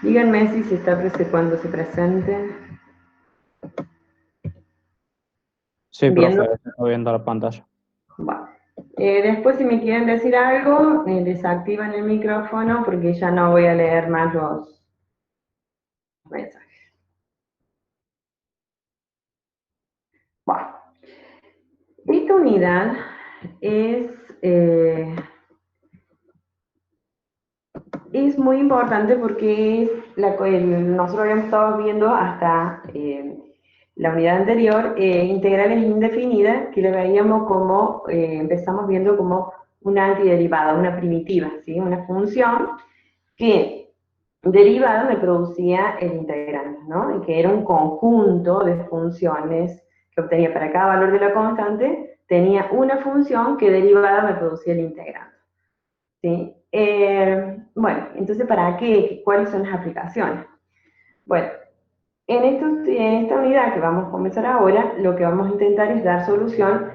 Díganme si se está cuando se presente. Sí, ¿Viendo? profe, estoy viendo la pantalla. Bueno. Después, si me quieren decir algo, desactivan el micrófono porque ya no voy a leer más los mensajes. Bueno, esta unidad es, eh, es muy importante porque es nosotros habíamos estado viendo hasta la unidad anterior integrales indefinidas, que le veíamos como, empezamos viendo como una antiderivada, una primitiva, ¿sí? Una función que derivada me producía el integrante, ¿no? Y que era un conjunto de funciones que obtenía para cada valor de la constante, tenía una función que derivada me producía el integrante. ¿Sí? Bueno, entonces, ¿para qué? ¿Cuáles son las aplicaciones? Bueno, en esta unidad que vamos a comenzar ahora, lo que vamos a intentar es dar solución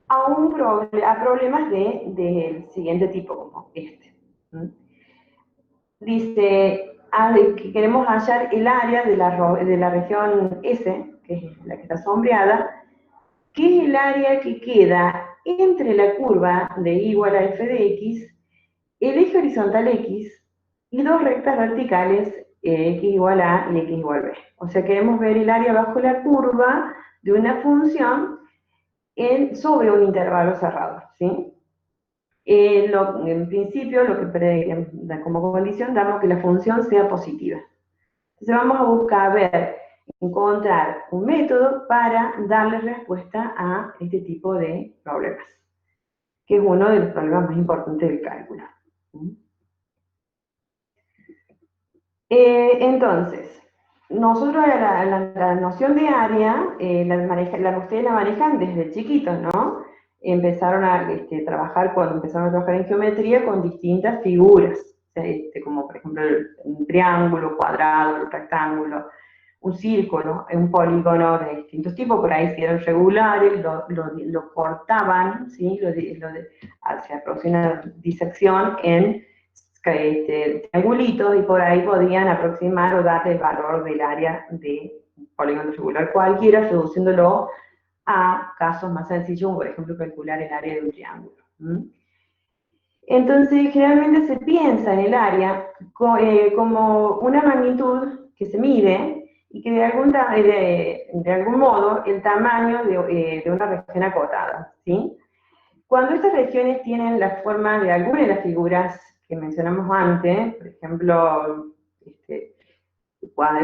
a problemas del siguiente tipo, como este. Dice que queremos hallar el área de la región S, que es la que está sombreada, que es el área que queda entre la curva de y igual a f de x, el eje horizontal x y dos rectas verticales x igual a y x igual b. O sea, queremos ver el área bajo la curva de una función sobre un intervalo cerrado, ¿sí? En principio, como condición damos que la función sea positiva. Entonces vamos a buscar, encontrar un método para darle respuesta a este tipo de problemas, que es uno de los problemas más importantes del cálculo. Entonces, nosotros la noción de área, ustedes la manejan desde chiquitos, ¿no? Empezaron a empezaron a trabajar en geometría con distintas figuras, como por ejemplo un triángulo, cuadrado, un rectángulo, un círculo, un polígono de distintos tipos, por ahí si eran regulares, lo cortaban, ¿sí? Se producía una disección en triangulitos y por ahí podían aproximar o dar el valor del área de polígono regular cualquiera, reduciéndolo a casos más sencillos, como por ejemplo calcular el área de un triángulo. Entonces, generalmente se piensa en el área como una magnitud que se mide y que de algún modo el tamaño de una región acotada, ¿sí? Cuando estas regiones tienen la forma de alguna de las figuras que mencionamos antes, por ejemplo,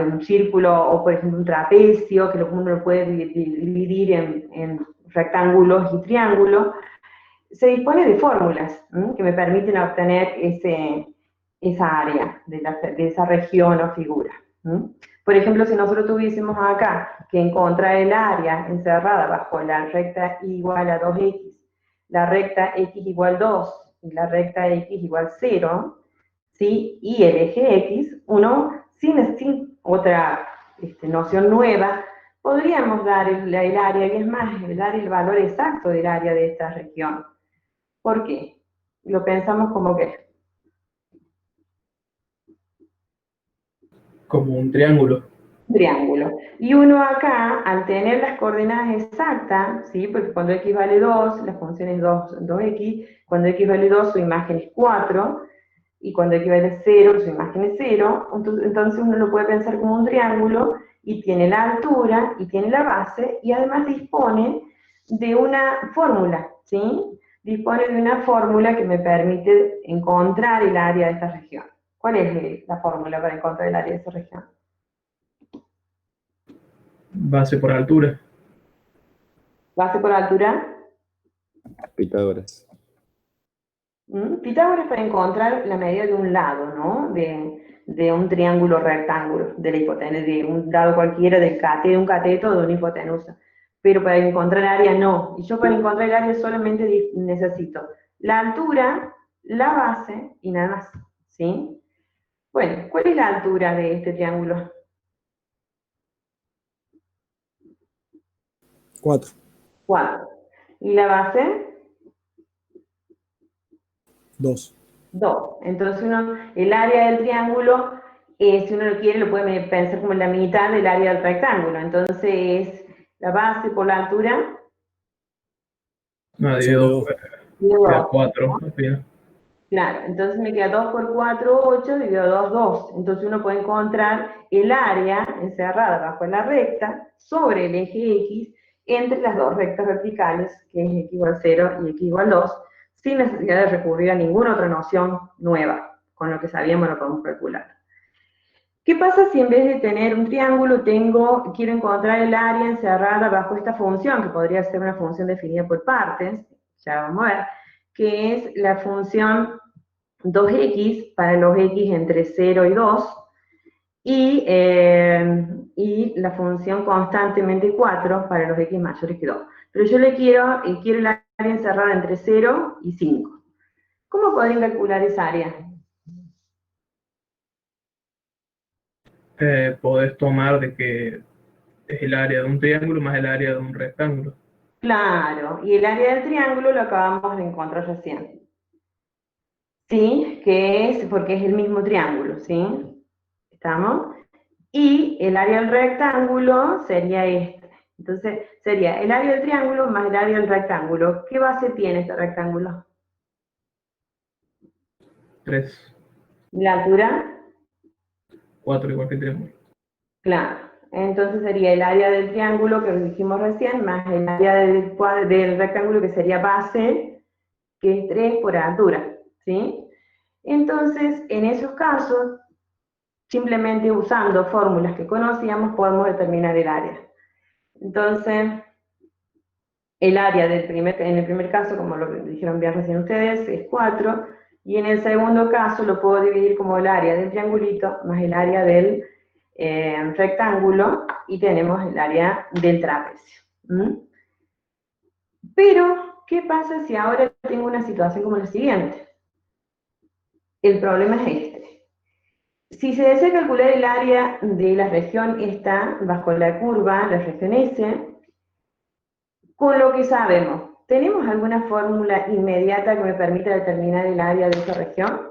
un círculo o por ejemplo un trapecio, que uno lo puede dividir en rectángulos y triángulos, se dispone de fórmulas que me permiten obtener esa área de esa región o figura. Por ejemplo, si nosotros tuviésemos acá que encontrar el área encerrada bajo la recta y igual a 2x, la recta x igual 2 y la recta x igual 0, ¿sí? Y el eje x, uno sin otra noción nueva, podríamos dar el área, y es más, dar el valor exacto del área de esta región. ¿Por qué? Lo pensamos como que Como un triángulo. triángulo. Y uno acá, al tener las coordenadas exactas, ¿sí? Porque cuando x vale 2, la función es 2x, cuando x vale 2, su imagen es 4, y cuando x vale 0, su imagen es 0, entonces uno lo puede pensar como un triángulo, y tiene la altura, y tiene la base, y además dispone de una fórmula, ¿sí? Dispone de una fórmula que me permite encontrar el área de esta región. ¿Cuál es la fórmula para encontrar el área de esa región? Base por altura. Base por altura. Pitágoras. Pitágoras para encontrar la medida de un lado, ¿no? De un triángulo rectángulo, de la hipotenusa, de un lado cualquiera de un cateto o de una hipotenusa. Pero para encontrar área no. Y yo para encontrar el área solamente necesito la altura, la base y nada más. ¿Sí? Bueno, ¿cuál es la altura de este triángulo? 4. 4. ¿Y la base? 2. 2. Entonces el área del triángulo si uno lo quiere, lo puede pensar como en la mitad del área del rectángulo. Entonces, la base por la altura, No, Sobre dividido dos. dividido queda 2. 4 al final. Claro, entonces me queda 2 por 4, 8, dividido 2, 2. Entonces uno puede encontrar el área encerrada bajo la recta sobre el eje X entre las dos rectas verticales, que es X igual 0 y X igual 2, sin necesidad de recurrir a ninguna otra noción nueva. Con lo que sabíamos lo podemos calcular. ¿Qué pasa si en vez de tener un triángulo quiero encontrar el área encerrada bajo esta función, que podría ser una función definida por partes, ya vamos a ver, que es la función 2x para los x entre 0 y 2, y la función constantemente 4 para los x mayores que 2. Pero yo quiero el área encerrada entre 0 y 5. ¿Cómo podrían calcular esa área? Podés tomar de que es el área de un triángulo más el área de un rectángulo. Claro, y el área del triángulo lo acabamos de encontrar recién. ¿Sí? Que es porque es el mismo triángulo, ¿sí? ¿Estamos? Y el área del rectángulo sería este. Entonces, sería el área del triángulo más el área del rectángulo. ¿Qué base tiene este rectángulo? 3, ¿La altura? 4 igual que el triángulo. Claro. Entonces sería el área del triángulo que dijimos recién, más el área del rectángulo que sería base, que es 3 por altura, ¿sí? Entonces, en esos casos, simplemente usando fórmulas que conocíamos podemos determinar el área. Entonces, el área en el primer caso, como lo dijeron bien recién ustedes, es 4, y en el segundo caso lo puedo dividir como el área del triangulito más el área del rectángulo, y tenemos el área del trapecio. Pero, ¿qué pasa si ahora tengo una situación como la siguiente? El problema es este. Si se desea calcular el área de la región esta, bajo la curva, la región S, con lo que sabemos, ¿tenemos alguna fórmula inmediata que me permita determinar el área de esa región?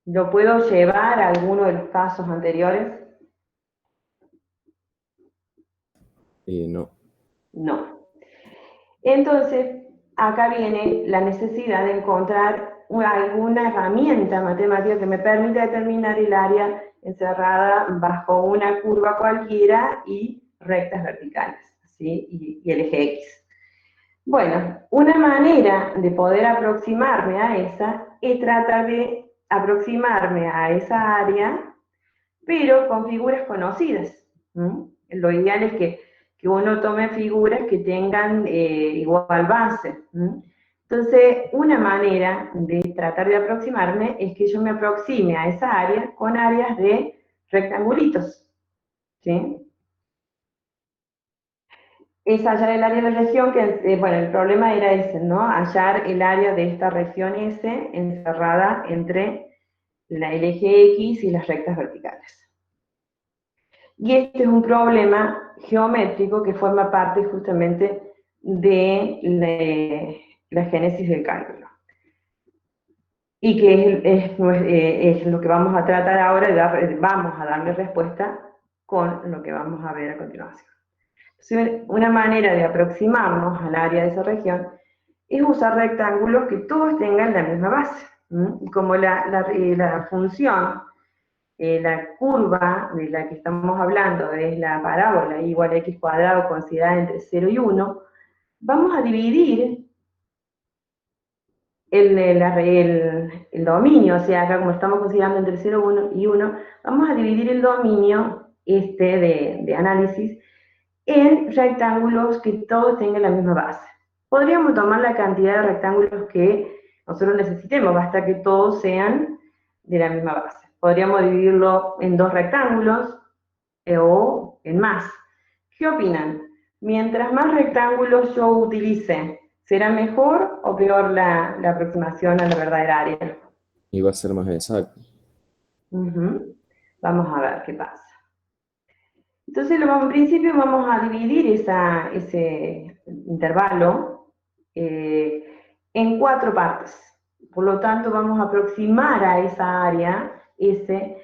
¿Lo puedo llevar a alguno de los casos anteriores? No. No. Entonces, acá viene la necesidad de encontrar alguna herramienta matemática que me permita determinar el área encerrada bajo una curva cualquiera y rectas verticales, ¿sí? Y el eje X. Bueno, una manera de poder aproximarme a esa es tratar de aproximarme a esa área, pero con figuras conocidas. Lo ideal es que uno tome figuras que tengan igual base. Entonces, una manera de tratar de aproximarme es que yo me aproxime a esa área con áreas de rectangulitos, ¿sí? Es hallar el área de la región, que, bueno, el problema era ese, ¿no? Hallar el área de esta región S encerrada entre el eje X y las rectas verticales. Y este es un problema geométrico que forma parte justamente de la génesis del cálculo. Y que es lo que vamos a tratar ahora, vamos a darle respuesta con lo que vamos a ver a continuación. Entonces, una manera de aproximarnos al área de esa región es usar rectángulos que todos tengan la misma base. Y como la función, la curva de la que estamos hablando es la parábola y igual a x cuadrado considerada entre 0 y 1, vamos a dividir el dominio, o sea, acá como estamos considerando entre 0 y 1, vamos a dividir el dominio de análisis en rectángulos que todos tengan la misma base. Podríamos tomar la cantidad de rectángulos que nosotros necesitemos, basta que todos sean de la misma base. Podríamos dividirlo en 2 rectángulos o en más. ¿Qué opinan? Mientras más rectángulos yo utilice, ¿será mejor o peor la aproximación a la verdadera área? Y va a ser más exacto. Vamos a ver qué pasa. Entonces, en principio vamos a dividir ese intervalo en 4 partes. Por lo tanto, vamos a aproximar a esa área, S,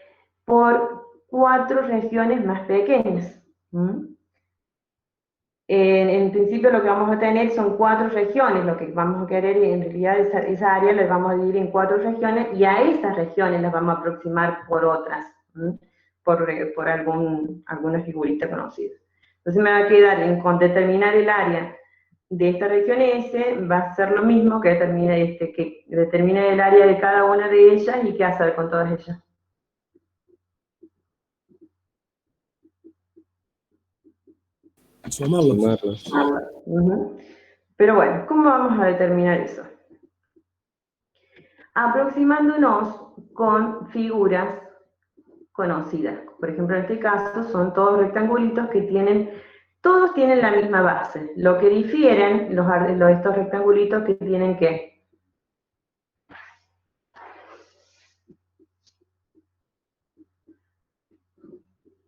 por 4 regiones más pequeñas. En principio lo que vamos a tener son 4 regiones, lo que vamos a querer en realidad esa área la vamos a dividir en 4 regiones y a esas regiones las vamos a aproximar por otras, por alguna figurita conocida. Entonces me va a quedar con determinar el área de esta región S, va a ser lo mismo que determine el área de cada una de ellas y qué hacer con todas ellas. Sumarlos. Pero bueno, ¿cómo vamos a determinar eso? Aproximándonos con figuras conocidas. Por ejemplo, en este caso son todos rectangulitos que todos tienen la misma base. Lo que difieren estos rectangulitos que tienen que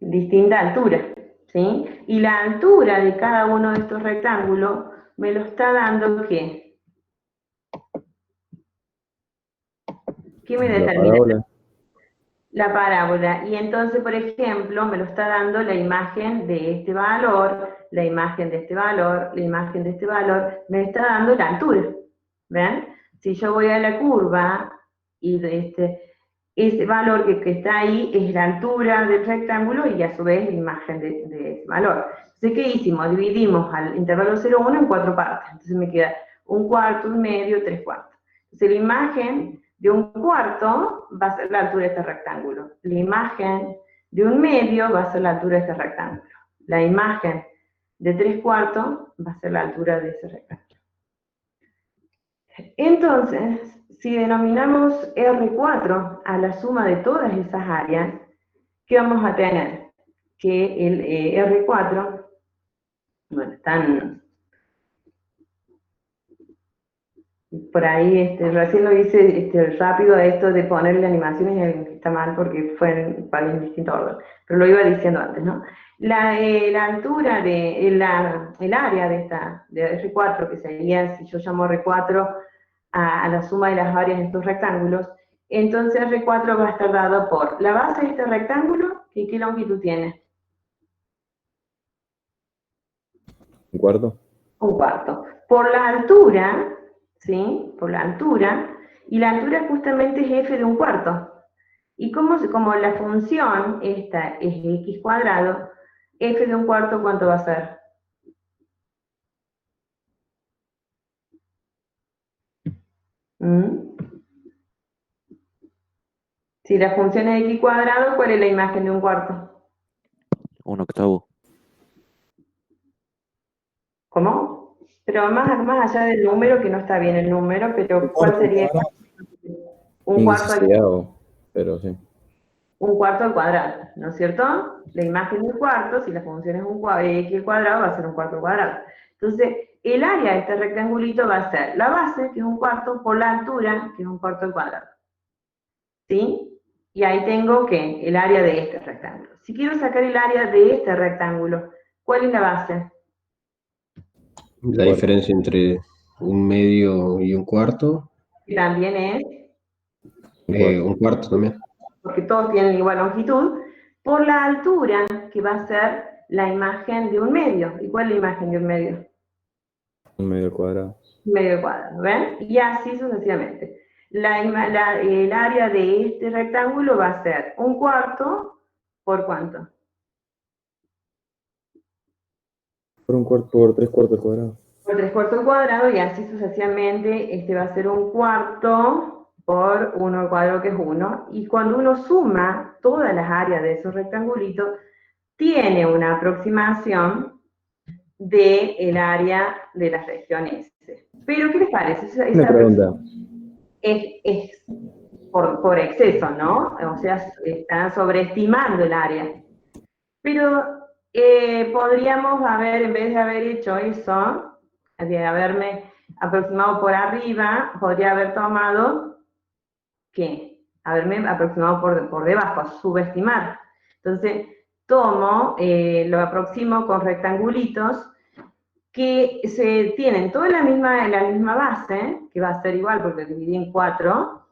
distinta altura, ¿sí? Y la altura de cada uno de estos rectángulos me lo está dando ¿qué? ¿Qué me La determina? parábola. La parábola. Y entonces, por ejemplo, me lo está dando la imagen de este valor, la imagen de este valor, la imagen de este valor, me está dando la altura. ¿Ven? Si yo voy a la curva y ese valor que está ahí es la altura del rectángulo y a su vez la imagen de ese valor. Entonces, ¿qué hicimos? Dividimos al intervalo 0,1 en 4 partes. Entonces me queda 1/4, 1/2, 3/4. Entonces la imagen de 1/4 va a ser la altura de este rectángulo. La imagen de 1/2 va a ser la altura de este rectángulo. La imagen de 3/4 va a ser la altura de ese rectángulo. Entonces, si denominamos R4 a la suma de todas esas áreas, ¿qué vamos a tener? Que el R4, bueno, están por ahí, recién lo hice rápido esto de ponerle animaciones y está mal porque fue en distinto orden, pero lo iba diciendo antes, ¿no? La altura el área de R4, que sería, si yo llamo R4 a la suma de las áreas de estos rectángulos, entonces R4 va a estar dado por la base de este rectángulo, que ¿qué longitud tiene? 1/4. 1/4. Por la altura, ¿sí? Por la altura, y la altura justamente es f de 1/4. Y como la función esta es x cuadrado, f de 1/4, ¿cuánto va a ser? Si la función es x cuadrado, ¿cuál es la imagen de 1/4? 1/8. ¿Cómo? Pero más allá del número, que no está bien el número, pero ¿cuál sería? 1/4 pero sí. 1/4 al cuadrado, ¿no es cierto? La imagen del cuarto, si la función es x al cuadrado, va a ser 1/4 al cuadrado. Entonces, el área de este rectangulito va a ser la base, que es 1/4, por la altura, que es 1/4 al cuadrado. ¿Sí? Y ahí tengo, ¿qué? El área de este rectángulo. Si quiero sacar el área de este rectángulo, ¿cuál es la base? La diferencia entre 1/2 y 1/4. Que también es, 1/4 también. porque todos tienen igual longitud, por la altura, que va a ser la imagen de 1/2. ¿Y cuál es la imagen de 1/2? 1/2 cuadrado. 1/2 cuadrado, ¿ven? Y así sucesivamente. El área de este rectángulo va a ser 1/4 por ¿cuánto? Por 1/4 por 3/4 al cuadrado. Por 3/4 al cuadrado, y así sucesivamente. Este va a ser 1/4 por 1 al cuadrado, que es 1. Y cuando uno suma todas las áreas de esos rectangulitos, tiene una aproximación del área de las regiones. Pero, ¿qué les parece? Una pregunta. Es por exceso, ¿no? O sea, están sobreestimando el área. Pero podríamos haber, en vez de haber hecho eso, de haberme aproximado por arriba, podría haber tomado, ¿qué? Haberme aproximado por debajo, subestimar. Entonces, lo aproximo con rectangulitos que se tienen toda la misma base, que va a ser igual porque dividí en 4,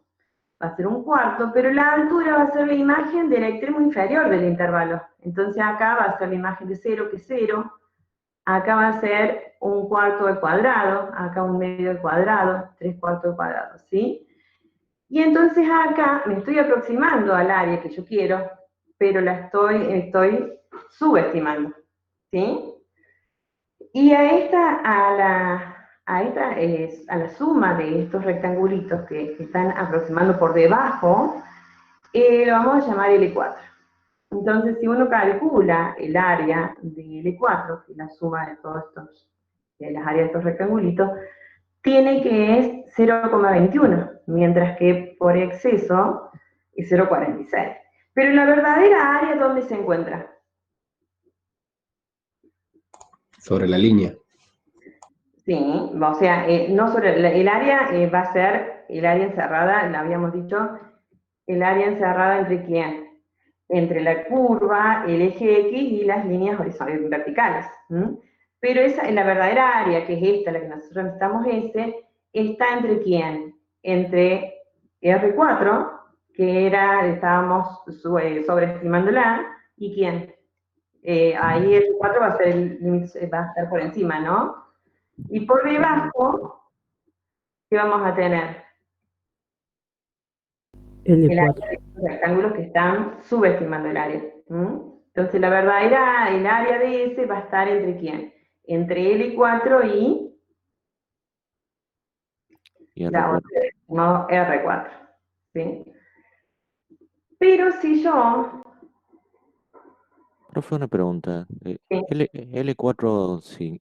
va a ser un cuarto, pero la altura va a ser la imagen del extremo inferior del intervalo. Entonces acá va a ser la imagen de 0, que es 0, acá va a ser un cuarto al cuadrado, acá un medio al cuadrado, 3/4 al cuadrado, ¿sí? Y entonces acá me estoy aproximando al área que yo quiero, pero la estoy subestimando, ¿sí? Y a la suma de estos rectangulitos que están aproximando por debajo, lo vamos a llamar L4. Entonces, si uno calcula el área de L4, que es la suma de todos estos, de las áreas de estos rectangulitos, tiene que es 0,21, mientras que por exceso es 0,46. Pero la verdadera área, ¿dónde se encuentra? Sobre la línea. Sí, o sea, no sobre el área va a ser el área encerrada, la habíamos dicho, el área encerrada entre quién? Entre la curva, el eje X y las líneas horizontales verticales. Pero la verdadera área, que es esta, la que nosotros necesitamos está entre quién? Entre R4, que estábamos sobreestimándola, y quién? Ahí el 4 va a ser el límite, va a estar por encima, ¿no? Y por debajo, ¿qué vamos a tener? El área L4. de estos rectángulos que están subestimando el área. Entonces, el área de ese va a estar entre quién? Entre L4 y Y la R4. otra, no, R4. ¿Sí? Pero si yo... Profe, una pregunta. Sí, L4 se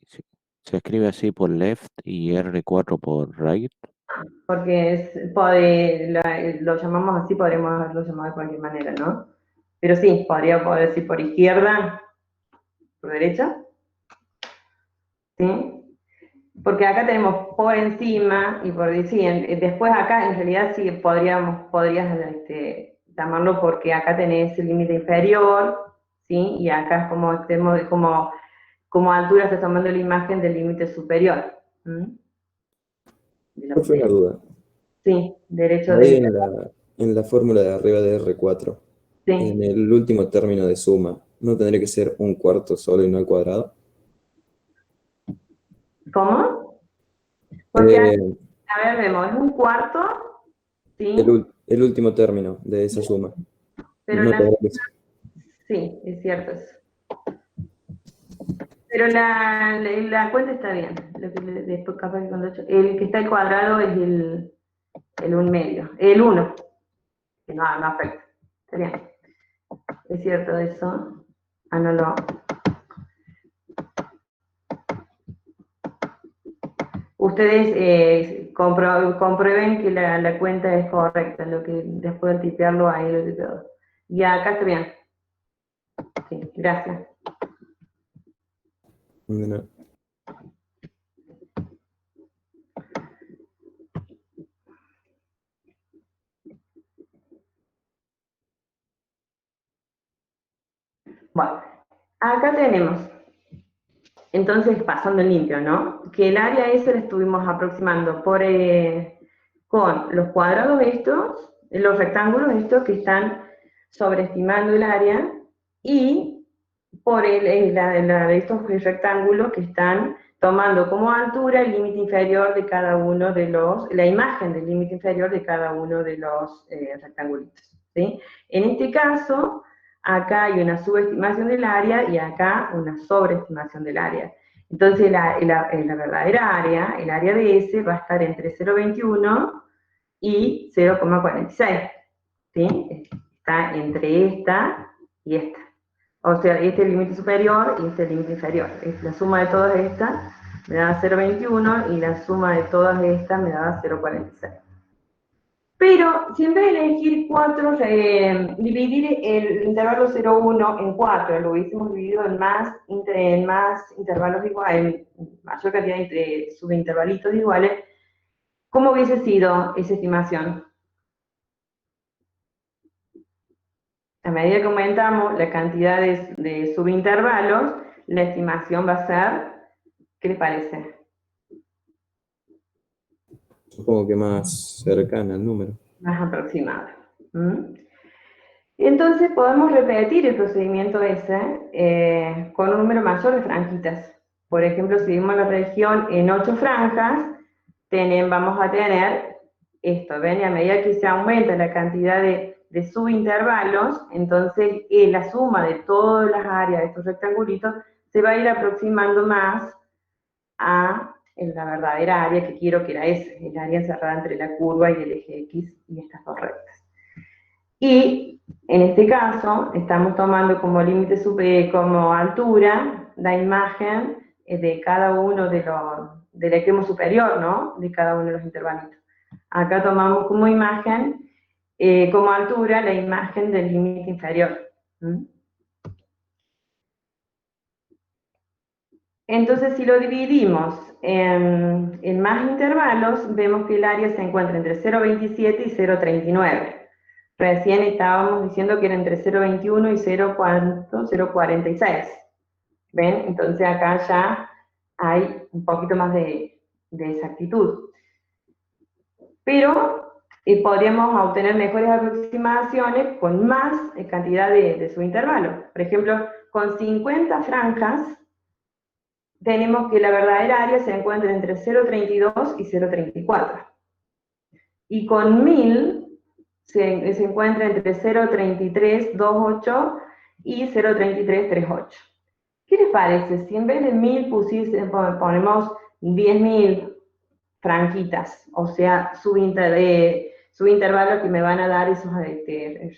escribe así por left y R4 por right. porque lo llamamos así, podríamos haberlo llamado de cualquier manera, ¿no? Pero sí, poder decir por izquierda, por derecha, ¿sí? Porque acá tenemos por encima y por decir, después acá en realidad sí podrías llamarlo, porque acá tenés el límite inferior, ¿sí? Y acá es como altura estás tomando la imagen del límite superior. Profe, una duda. Sí, derecho Ahí de... en la fórmula de arriba de R4, en Sí. el último término de suma, ¿no tendría que ser un cuarto solo y no al cuadrado? ¿Cómo? Porque, Eh, a ver, vemos, es un cuarto, ¿sí? el último término de esa suma. Pero No tendría que ser. sí, es cierto eso. Pero la cuenta está bien. Después capaz que el que está al cuadrado es el 1/2. El 1, que no afecta. Está bien. Es cierto eso. Ah, no lo... Ustedes comprueben que la cuenta es correcta, lo que después de tipearlo ahí lo tipeo. Y acá está bien. Sí, gracias. No. Bueno, acá tenemos, entonces pasando en limpio, ¿no? Que el área ese la estuvimos aproximando con los cuadrados estos, los rectángulos estos que están sobreestimando el área, y por de estos rectángulos que están tomando como altura el límite inferior de cada uno de la imagen del límite inferior de cada uno de los rectangulitos, ¿sí? En este caso, acá hay una subestimación del área y acá una sobreestimación del área. Entonces, la verdadera área, el área de S, va a estar entre 0,21 y 0,46, ¿sí? Está entre esta y esta. O sea, este es el límite superior y este es el límite inferior. La suma de todas estas me da 0,21 y la suma de todas estas me da 0,46. Pero si en vez de elegir 4, dividir el intervalo 0,1 en 4, lo hubiésemos dividido en más intervalos iguales, en mayor cantidad de subintervalitos iguales, ¿cómo hubiese sido esa estimación? A medida que aumentamos la cantidad de subintervalos, la estimación va a ser ¿Qué les parece? Supongo que más cercana al número. Más aproximado. ¿Mm? Entonces podemos repetir el procedimiento ese con un número mayor de franjitas. Por ejemplo, si dividimos la región en 8 franjas, vamos a tener esto, ¿ven? Y a medida que se aumenta la cantidad de subintervalos, entonces la suma de todas las áreas de estos rectangulitos se va a ir aproximando más a la verdadera área que quiero, que era esa, el área encerrada entre la curva y el eje X y estas dos rectas. Y en este caso estamos tomando como límite como altura la imagen de cada uno del extremo superior, ¿no? De cada uno de los intervalitos. Acá tomamos como imagen, como altura, la imagen del límite inferior. ¿Mm? Entonces, si lo dividimos en más intervalos, vemos que el área se encuentra entre 0,27 y 0,39. Recién estábamos diciendo que era entre 0,21 y 0,46. ¿Ven? Entonces acá ya hay un poquito más de exactitud. Pero podríamos obtener mejores aproximaciones con más cantidad de subintervalos. Por ejemplo, con 50 franjas, tenemos que la verdadera área se encuentra entre 0,32 y 0,34. Y con 1000 se encuentra entre 0,3328 y 0,3338. ¿Qué les parece? Si en vez de 1000 ponemos 10.000 franjitas, o sea, subintervalos que me van a dar esos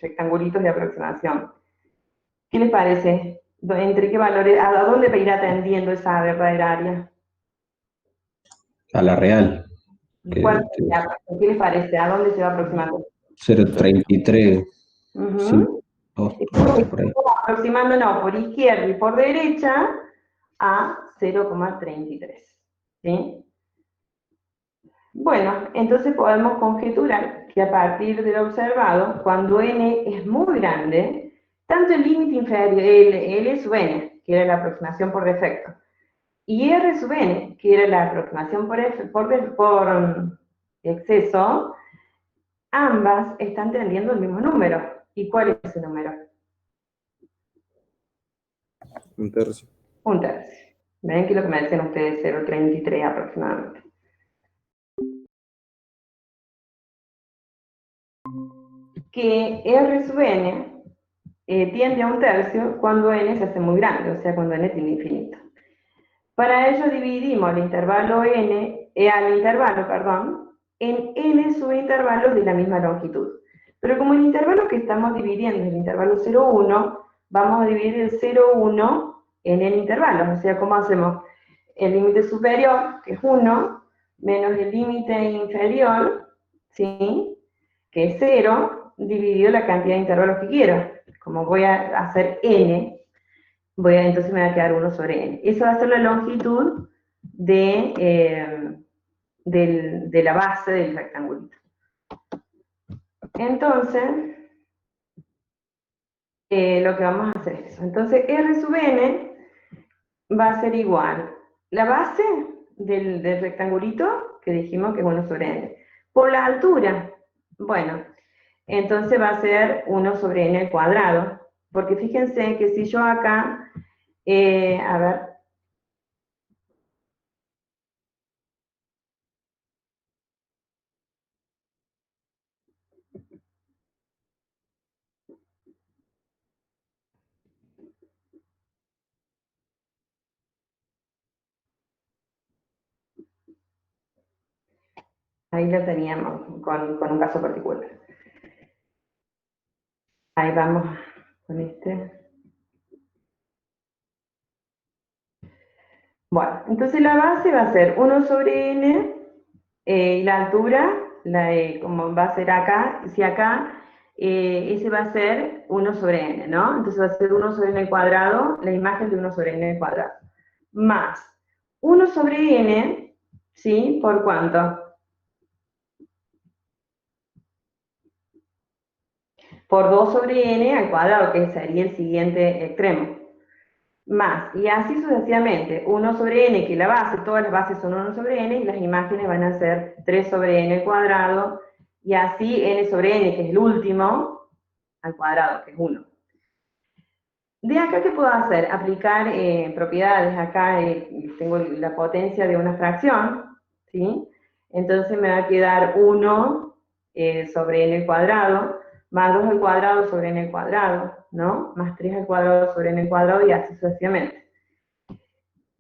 rectangulitos de aproximación. ¿Qué les parece? ¿Entre qué valores, a dónde irá tendiendo esa verdadera área? A la real. ¿Qué les parece? ¿A dónde se va aproximando? 0,33. Uh-huh. 2, por ahí. Estamos aproximándonos por izquierda y por derecha a 0,33. ¿Sí? Bueno, entonces podemos conjeturar que a partir del observado, cuando n es muy grande, tanto el límite inferior, L sub n, que era la aproximación por defecto, y R sub n, que era la aproximación por exceso, ambas están tendiendo el mismo número. ¿Y cuál es ese número? Un tercio. Un tercio. ¿Ven que lo que me decían ustedes, 0,33 aproximadamente? Que R sub n tiende a un tercio cuando n se hace muy grande, o sea, cuando n tiende infinito. Para ello dividimos al intervalo, en n subintervalos de la misma longitud. Pero como el intervalo que estamos dividiendo es el intervalo 0,1, vamos a dividir el 0,1 en n intervalos. O sea, ¿cómo hacemos? El límite superior, que es 1, menos el límite inferior, ¿sí? Que es 0, dividido la cantidad de intervalos que quiero. Como voy a hacer n, entonces me va a quedar 1 sobre n. Eso va a ser la longitud de la base del rectangulito. Entonces, lo que vamos a hacer es eso. Entonces, R sub n va a ser igual. La base del rectangulito, que dijimos que es 1 sobre n, por la altura. Bueno, entonces va a ser 1 sobre n al cuadrado. Porque fíjense que si yo acá, a ver, ahí lo teníamos con un caso particular. Ahí vamos con este. Bueno, entonces la base va a ser 1 sobre n, y la altura, como va a ser acá, si acá, ese va a ser 1 sobre n, ¿no? Entonces va a ser 1 sobre n al cuadrado, la imagen de 1 sobre n al cuadrado. Más 1 sobre n, ¿sí? ¿Por cuánto? Por 2 sobre n al cuadrado, que sería el siguiente extremo. más, y así sucesivamente, 1 sobre n, que la base, todas las bases son 1 sobre n, y las imágenes van a ser 3 sobre n al cuadrado, y así n sobre n, que es el último, al cuadrado, que es 1. De acá, ¿qué puedo hacer? Aplicar propiedades. Acá tengo la potencia de una fracción, ¿sí? Entonces me va a quedar 1 sobre n al cuadrado, más 2 al cuadrado sobre n al cuadrado, ¿no? Más 3 al cuadrado sobre n al cuadrado, y así sucesivamente.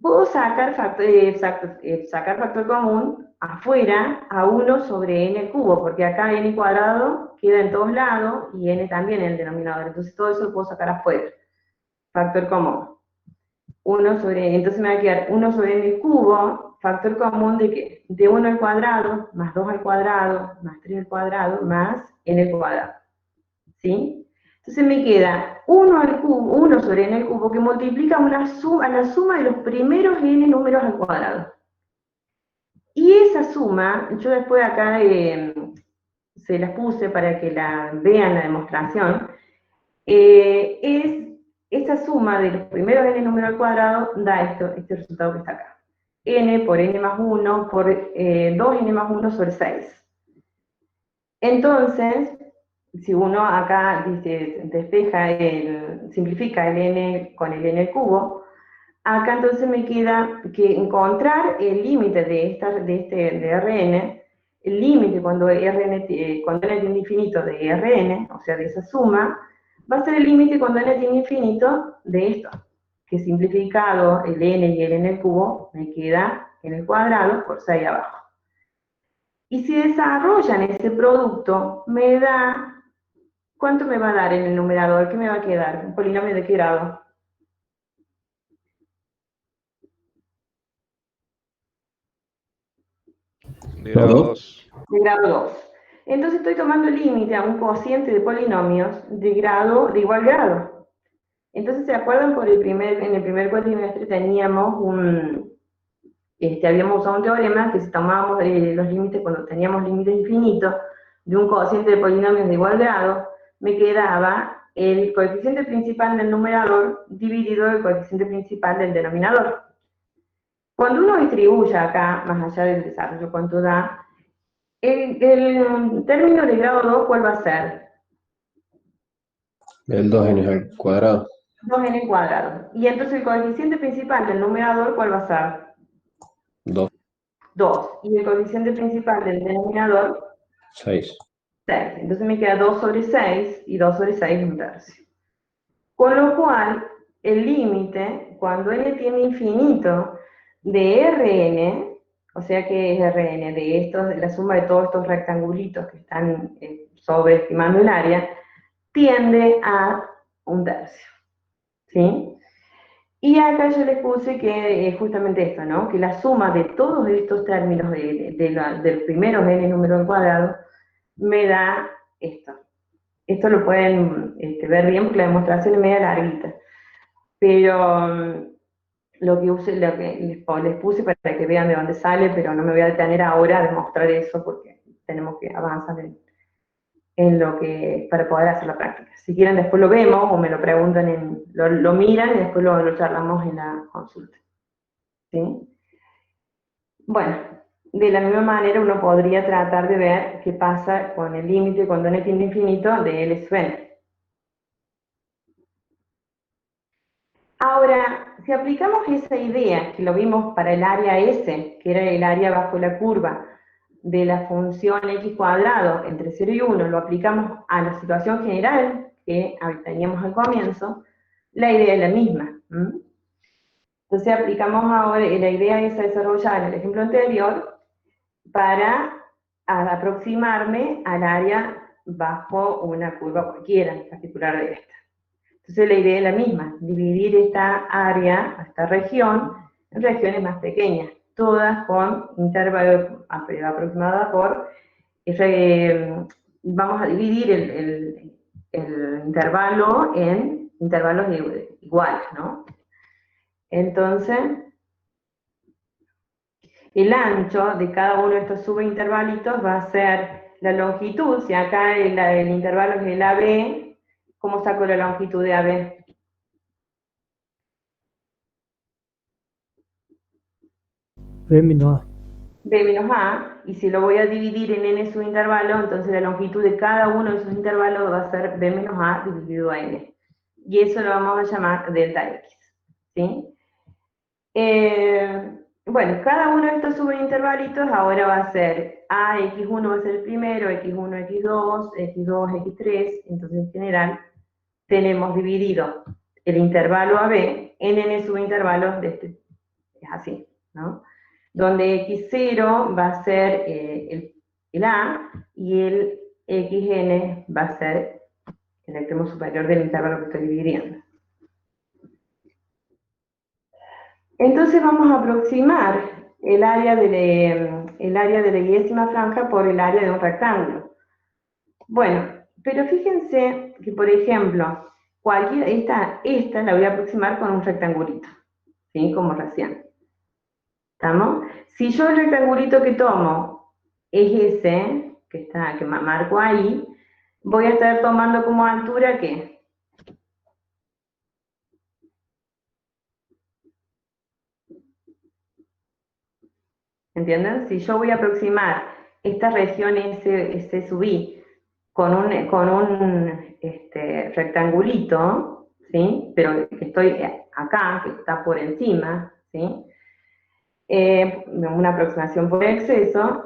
Puedo sacar factor común afuera a 1 sobre n al cubo, porque acá n cuadrado queda en todos lados y n también en el denominador. Entonces todo eso lo puedo sacar afuera. Factor común. 1 sobre, entonces me va a quedar 1 sobre n al cubo, factor común de ¿qué? De 1 al cuadrado, más 2 al cuadrado, más 3 al cuadrado, más n al cuadrado. ¿Sí? Entonces me queda 1 al cubo, 1 sobre n al cubo, que multiplica a la suma de los primeros n números al cuadrado. Y esa suma, yo después acá se las puse para que la vean la demostración, es esta suma de los primeros n números al cuadrado da este resultado que está acá. N por n más 1 por 2n más 1 sobre 6. Entonces, si uno acá dice, simplifica el n con el n al cubo, acá entonces me queda que encontrar el límite de Rn, el límite cuando n tiende infinito de Rn, o sea, de esa suma, va a ser el límite cuando n tiende infinito de esto, que simplificado el n y el n al cubo, me queda n al cuadrado por 6 abajo. Y si desarrollan ese producto, me da, ¿cuánto me va a dar en el numerador? ¿Qué me va a quedar? ¿Un polinomio de qué grado? De grado ¿Todo? 2. De grado 2. Entonces estoy tomando límite a un cociente de polinomios de igual grado. Entonces, ¿se acuerdan? En el primer cuatrimestre teníamos habíamos usado un teorema que si tomábamos los límites, cuando teníamos límites infinitos de un cociente de polinomios de igual grado, me quedaba el coeficiente principal del numerador dividido el coeficiente principal del denominador. Cuando uno distribuye acá, más allá del desarrollo cuánto da, el término de grado 2, ¿cuál va a ser? El 2n al cuadrado. 2n cuadrado. Y entonces el coeficiente principal del numerador, ¿cuál va a ser? 2. 2. Y el coeficiente principal del denominador, 6. 6. Entonces me queda 2 sobre 6, y 2 sobre 6 es un tercio. Con lo cual, el límite, cuando n tiene infinito, de Rn, o sea que es Rn de la suma de todos estos rectangulitos que están sobreestimando el área, tiende a un tercio. ¿Sí? Y acá yo les puse que es justamente esto, ¿no? Que la suma de todos estos términos del primero n número al cuadrado me da esto. Esto lo pueden ver bien porque la demostración es media larguita. Pero lo que les puse para que vean de dónde sale, pero no me voy a detener ahora a demostrar eso porque tenemos que avanzar para poder hacer la práctica. Si quieren después lo vemos o me lo preguntan, lo miran y después lo charlamos en la consulta. ¿Sí? Bueno, de la misma manera uno podría tratar de ver qué pasa con el límite cuando n tiende a infinito de L sub n. Ahora, si aplicamos esa idea, que lo vimos para el área S, que era el área bajo la curva de la función x cuadrado entre 0 y 1, lo aplicamos a la situación general que teníamos al comienzo, la idea es la misma. Entonces aplicamos ahora la idea esa desarrollada en el ejemplo anterior para aproximarme al área bajo una curva cualquiera, en particular de esta. Entonces la idea es la misma, dividir esta área, esta región, en regiones más pequeñas, todas con intervalo aproximado por, vamos a dividir el intervalo en intervalos iguales, ¿no? Entonces, el ancho de cada uno de estos subintervalitos va a ser la longitud. Si acá el intervalo es el AB, ¿cómo saco la longitud de AB? B menos A. B menos A, y si lo voy a dividir en n subintervalos, entonces la longitud de cada uno de esos intervalos va a ser B menos A dividido a n. Y eso lo vamos a llamar delta X, ¿sí? Bueno, cada uno de estos subintervalitos ahora va a ser AX1 va a ser el primero, X1, X2, X2, X3, entonces en general tenemos dividido el intervalo AB en n subintervalos de este, es así, ¿no? Donde X0 va a ser el A y el XN va a ser el extremo superior del intervalo que estoy dividiendo. Entonces vamos a aproximar el área de la y franja por el área de un rectángulo. Bueno, pero fíjense que, por ejemplo, esta la voy a aproximar con un rectangulito, ¿sí? Como recién. ¿Estamos? Si yo el rectangulito que tomo es ese, que marco ahí, voy a estar tomando como altura, ¿qué? ¿Entienden? Si yo voy a aproximar esta región S sub I con un rectangulito, ¿sí? Pero que estoy acá, que está por encima, ¿sí? Una aproximación por exceso,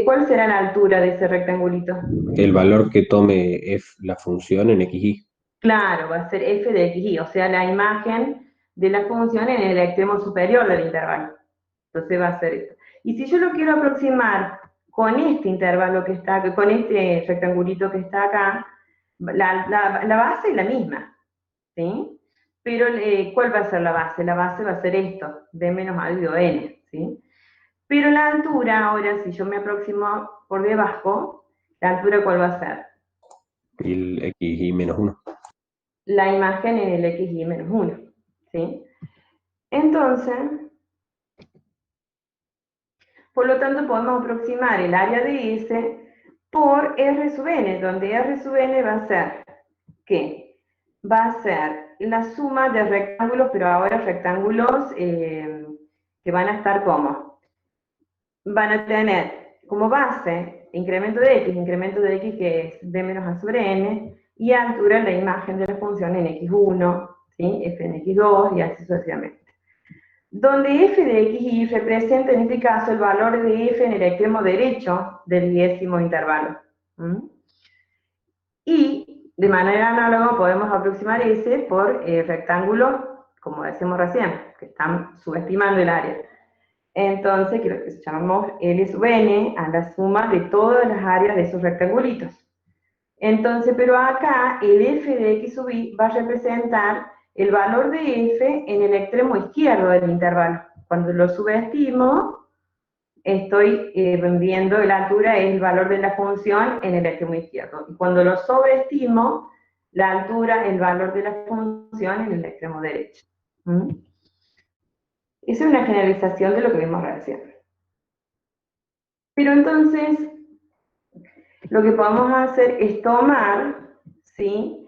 ¿cuál será la altura de ese rectangulito? El valor que tome f la función en xy. Claro, va a ser f de xy, o sea, la imagen de la función en el extremo superior del intervalo. Entonces va a ser esto. Y si yo lo quiero aproximar con este intervalo que está, con este rectangulito que está acá, la base es la misma, ¿sí? Pero, ¿cuál va a ser la base? La base va a ser esto, b menos a dividido n, ¿sí? Pero la altura, ahora, si yo me aproximo por debajo, ¿la altura cuál va a ser? El xy menos 1. La imagen en el xy menos 1, ¿sí? Entonces, por lo tanto, podemos aproximar el área de S por R sub n, donde R sub n va a ser, ¿qué? Va a ser la suma de rectángulos, pero ahora rectángulos que van a estar como, van a tener como base incremento de x que es b menos a sobre n, y altura la imagen de la función en x1, ¿sí? F en x2 y así sucesivamente. Donde f de xy representa en este caso el valor de f en el extremo derecho del 10º intervalo. Y de manera análoga podemos aproximar S por rectángulos, como decimos recién, que están subestimando el área. Entonces, que lo que llamamos L sub n a la suma de todas las áreas de esos rectangulitos. Entonces, pero acá el f de x sub y va a representar el valor de f en el extremo izquierdo del intervalo. Cuando lo subestimo, estoy viendo la altura es el valor de la función en el extremo izquierdo. Y cuando lo sobreestimo, la altura es el valor de la función en el extremo derecho. Esa es una generalización de lo que vimos recién. Pero entonces, lo que podemos hacer es tomar, ¿sí?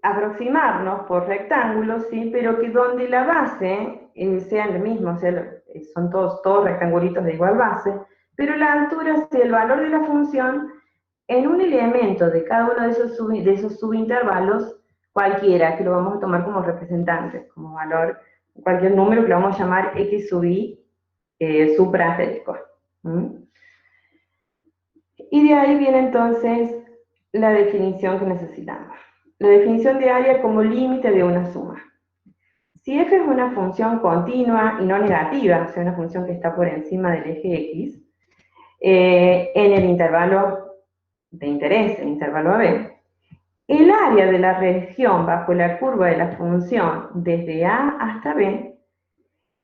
Aproximarnos por rectángulos, ¿sí? Pero que donde la base sea el mismo, o sea, son todos rectangulitos de igual base, pero la altura sea el valor de la función en un elemento de cada uno de esos subintervalos, cualquiera, que lo vamos a tomar como representante, como valor, cualquier número que lo vamos a llamar x sub i supraesférico. Y de ahí viene entonces la definición que necesitamos. La definición de área como límite de una suma. Si f es una función continua y no negativa, o sea, una función que está por encima del eje x, en el intervalo de interés, el intervalo AB, el área de la región bajo la curva de la función desde A hasta B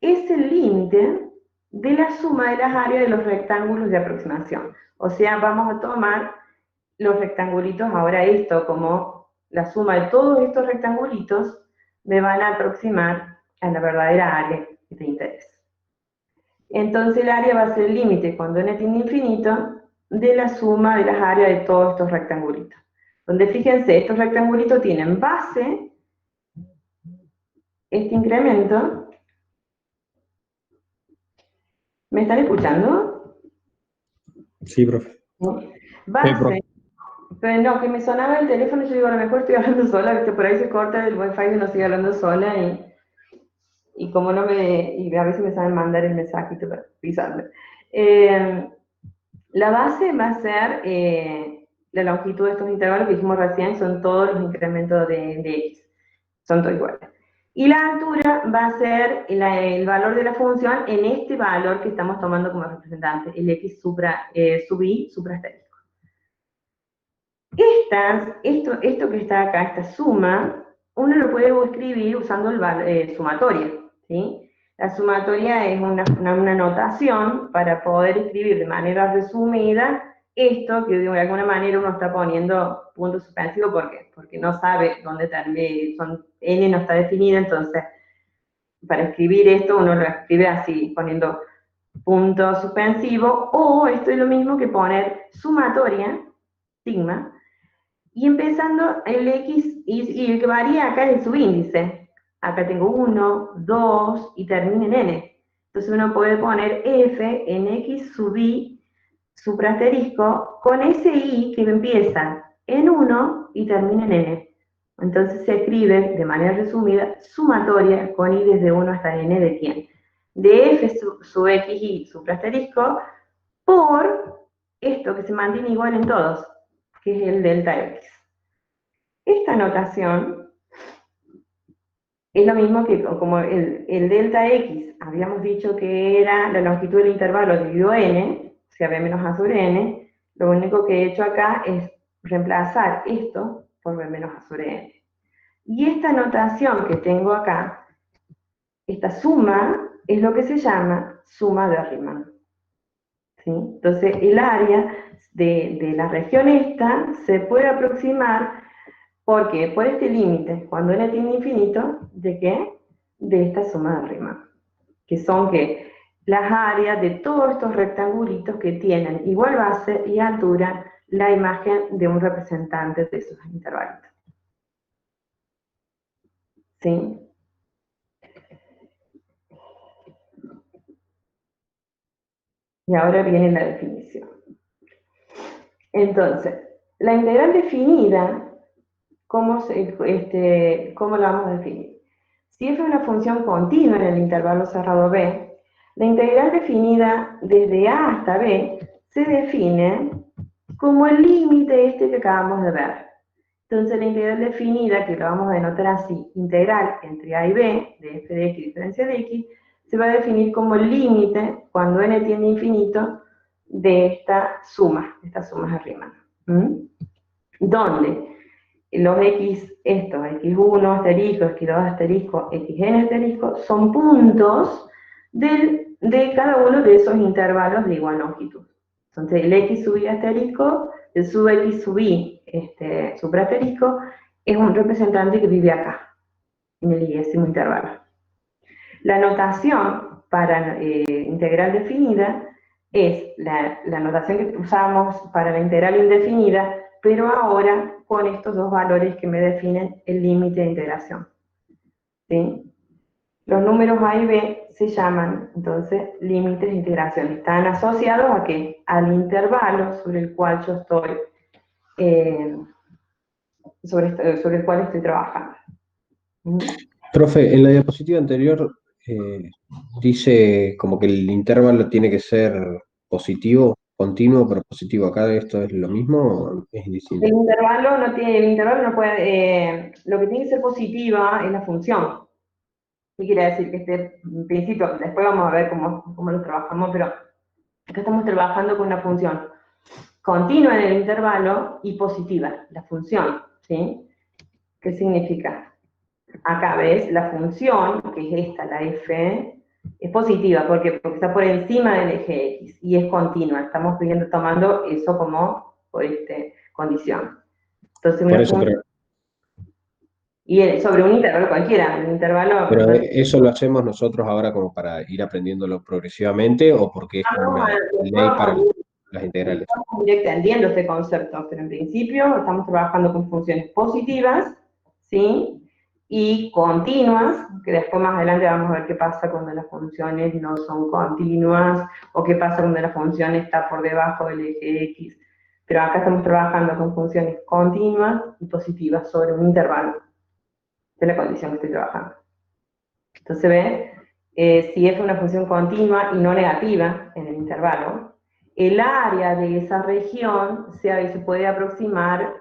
es el límite de la suma de las áreas de los rectángulos de aproximación. O sea, vamos a tomar los rectangulitos, ahora esto como la suma de todos estos rectangulitos me van a aproximar a la verdadera área de interés. Entonces el área va a ser el límite cuando n tiende a infinito de la suma de las áreas de todos estos rectangulitos. Donde fíjense, estos rectangulitos tienen base, este incremento, ¿Me están escuchando? Sí, profe. ¿No? Sí, Base, profe. pero no, que me sonaba el teléfono, yo digo, a lo mejor estoy hablando sola, ¿viste? Por ahí se corta el wifi y no estoy hablando sola y como no me, y a veces me saben mandar el mensajito para avisarme. La base va a ser la longitud de estos intervalos que dijimos recién, son todos los incrementos de x, son todos iguales. Y la altura va a ser el valor de la función en este valor que estamos tomando como representante, el x sub i supraestético. Esto que está acá, esta suma, uno lo puede escribir usando sumatoria, ¿sí? La sumatoria es una notación para poder escribir de manera resumida esto que de alguna manera uno está poniendo punto suspensivo. ¿Por qué? Porque no sabe dónde termina, n no está definida, entonces para escribir esto uno lo escribe así, poniendo punto suspensivo, o esto es lo mismo que poner sumatoria, sigma, y empezando el x, y el que varía acá es el subíndice. Acá tengo 1, 2 y termina en n. Entonces uno puede poner f en x sub i suprasterisco con ese i que empieza en 1 y termina en n. Entonces se escribe de manera resumida sumatoria con i desde 1 hasta n de quién. De f sub x i suprasterisco por esto que se mantiene igual en todos, que es el delta x. Esta notación es lo mismo que como el delta x, habíamos dicho que era la longitud del intervalo dividido n, o sea, b menos a sobre n, lo único que he hecho acá es reemplazar esto por b menos a sobre n. Y esta notación que tengo acá, esta suma, es lo que se llama suma de Riemann. ¿Sí? Entonces, el área de la región esta se puede aproximar. ¿Por qué? Por este límite, cuando n tiende a infinito, ¿de qué? De esta suma de Riemann. Que son ¿qué? Las áreas de todos estos rectangulitos que tienen igual base y altura, la imagen de un representante de esos intervalitos. ¿Sí? Y ahora viene la definición. Entonces, la integral definida, ¿cómo la vamos a definir? Si f es una función continua en el intervalo cerrado b, la integral definida desde a hasta b se define como el límite este que acabamos de ver. Entonces la integral definida, que lo vamos a denotar así, integral entre a y b, de f de x diferencia de x, se va a definir como el límite, cuando n tiende a infinito, de esta suma, estas sumas de Riemann. Donde los x, estos, x1 asterisco, x2 asterisco, xn asterisco, son puntos de cada uno de esos intervalos de igual longitud. Entonces el x sub i asterisco, el sub x sub i suprasterisco, es un representante que vive acá, en el décimo intervalo. La notación para integral definida es la notación que usamos para la integral indefinida, pero ahora con estos dos valores que me definen el límite de integración. ¿Sí? Los números a y b se llaman, entonces, límites de integración. Están asociados ¿a qué? Al intervalo sobre el cual yo estoy, sobre el cual estoy trabajando. Profe, en la diapositiva anterior dice como que el intervalo tiene que ser positivo, continuo, pero positivo. ¿Acá esto es lo mismo o es distinto? El intervalo no puede, lo que tiene que ser positiva es la función. ¿Qué quiere decir? Que en principio, después vamos a ver cómo lo trabajamos, pero acá estamos trabajando con una función continua en el intervalo y positiva, la función, ¿sí? ¿Qué significa? Acá ves la función, que es esta, la f, es positiva, ¿por qué? Porque está por encima del eje x y es continua, estamos tomando eso como condición. Entonces, Por eso, y sobre un intervalo cualquiera, un intervalo... pero ¿eso lo hacemos nosotros ahora como para ir aprendiéndolo progresivamente o porque es como una ley para las integrales? Estamos extendiendo este concepto, pero en principio estamos trabajando con funciones positivas, ¿sí? y continuas, que después más adelante vamos a ver qué pasa cuando las funciones no son continuas, o qué pasa cuando la función está por debajo del eje X. Pero acá estamos trabajando con funciones continuas y positivas sobre un intervalo de la condición que estoy trabajando. Entonces, ¿ves? Si f es una función continua y no negativa en el intervalo, el área de esa región se puede aproximar,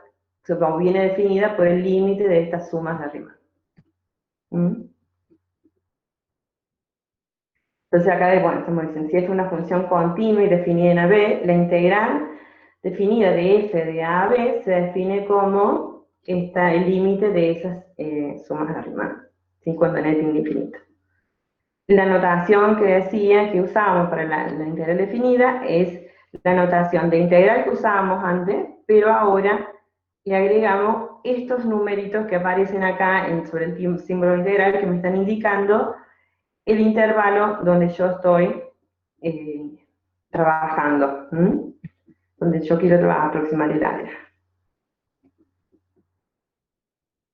como viene definida, por el límite de estas sumas de arriba. ¿Mm? Entonces acá, bueno, estamos diciendo, si f es una función continua y definida en AB, la integral definida de f de a a b se define como el límite de esas sumas de arriba, ¿sí? Cuando n tiende a infinito. La notación que decía que usábamos para la integral definida es la notación de integral que usábamos antes, pero ahora le agregamos estos numeritos que aparecen acá sobre el símbolo integral que me están indicando el intervalo donde yo estoy trabajando, donde yo quiero aproximar el área.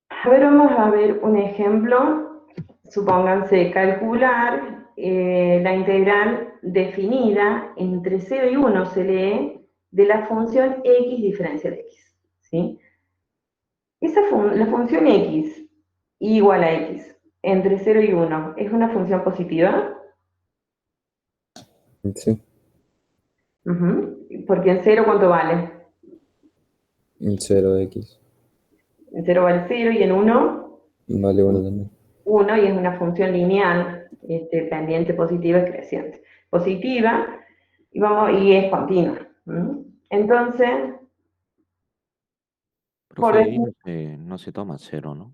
A ver, vamos a ver un ejemplo. Supónganse calcular la integral definida entre 0 y 1 se lee de la función x diferencial x, ¿sí? La función x igual a x entre 0 y 1 es una función positiva. Sí, Porque en 0 ¿cuánto vale? un 0x. En 0 vale 0 y en 1, Vale 1 también. 1 y es una función lineal, pendiente positiva y creciente. Positiva y es continua. Entonces, por Profe, ahí decir, no se toma cero, ¿no?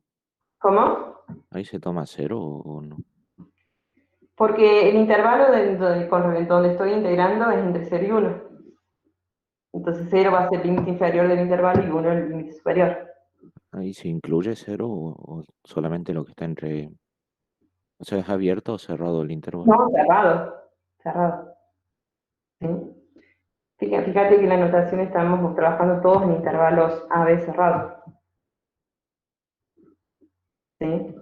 ¿cómo? Ahí se toma cero o no. Porque el intervalo donde estoy integrando es entre 0 y 1. Entonces 0 va a ser el límite inferior del intervalo y 1 el límite superior. Ahí se incluye cero o solamente lo que está entre. O sea, ¿es abierto o cerrado el intervalo? No, cerrado. Cerrado. ¿Sí? Fíjate que en la notación estamos trabajando todos en intervalos AB cerrados. ¿Sí?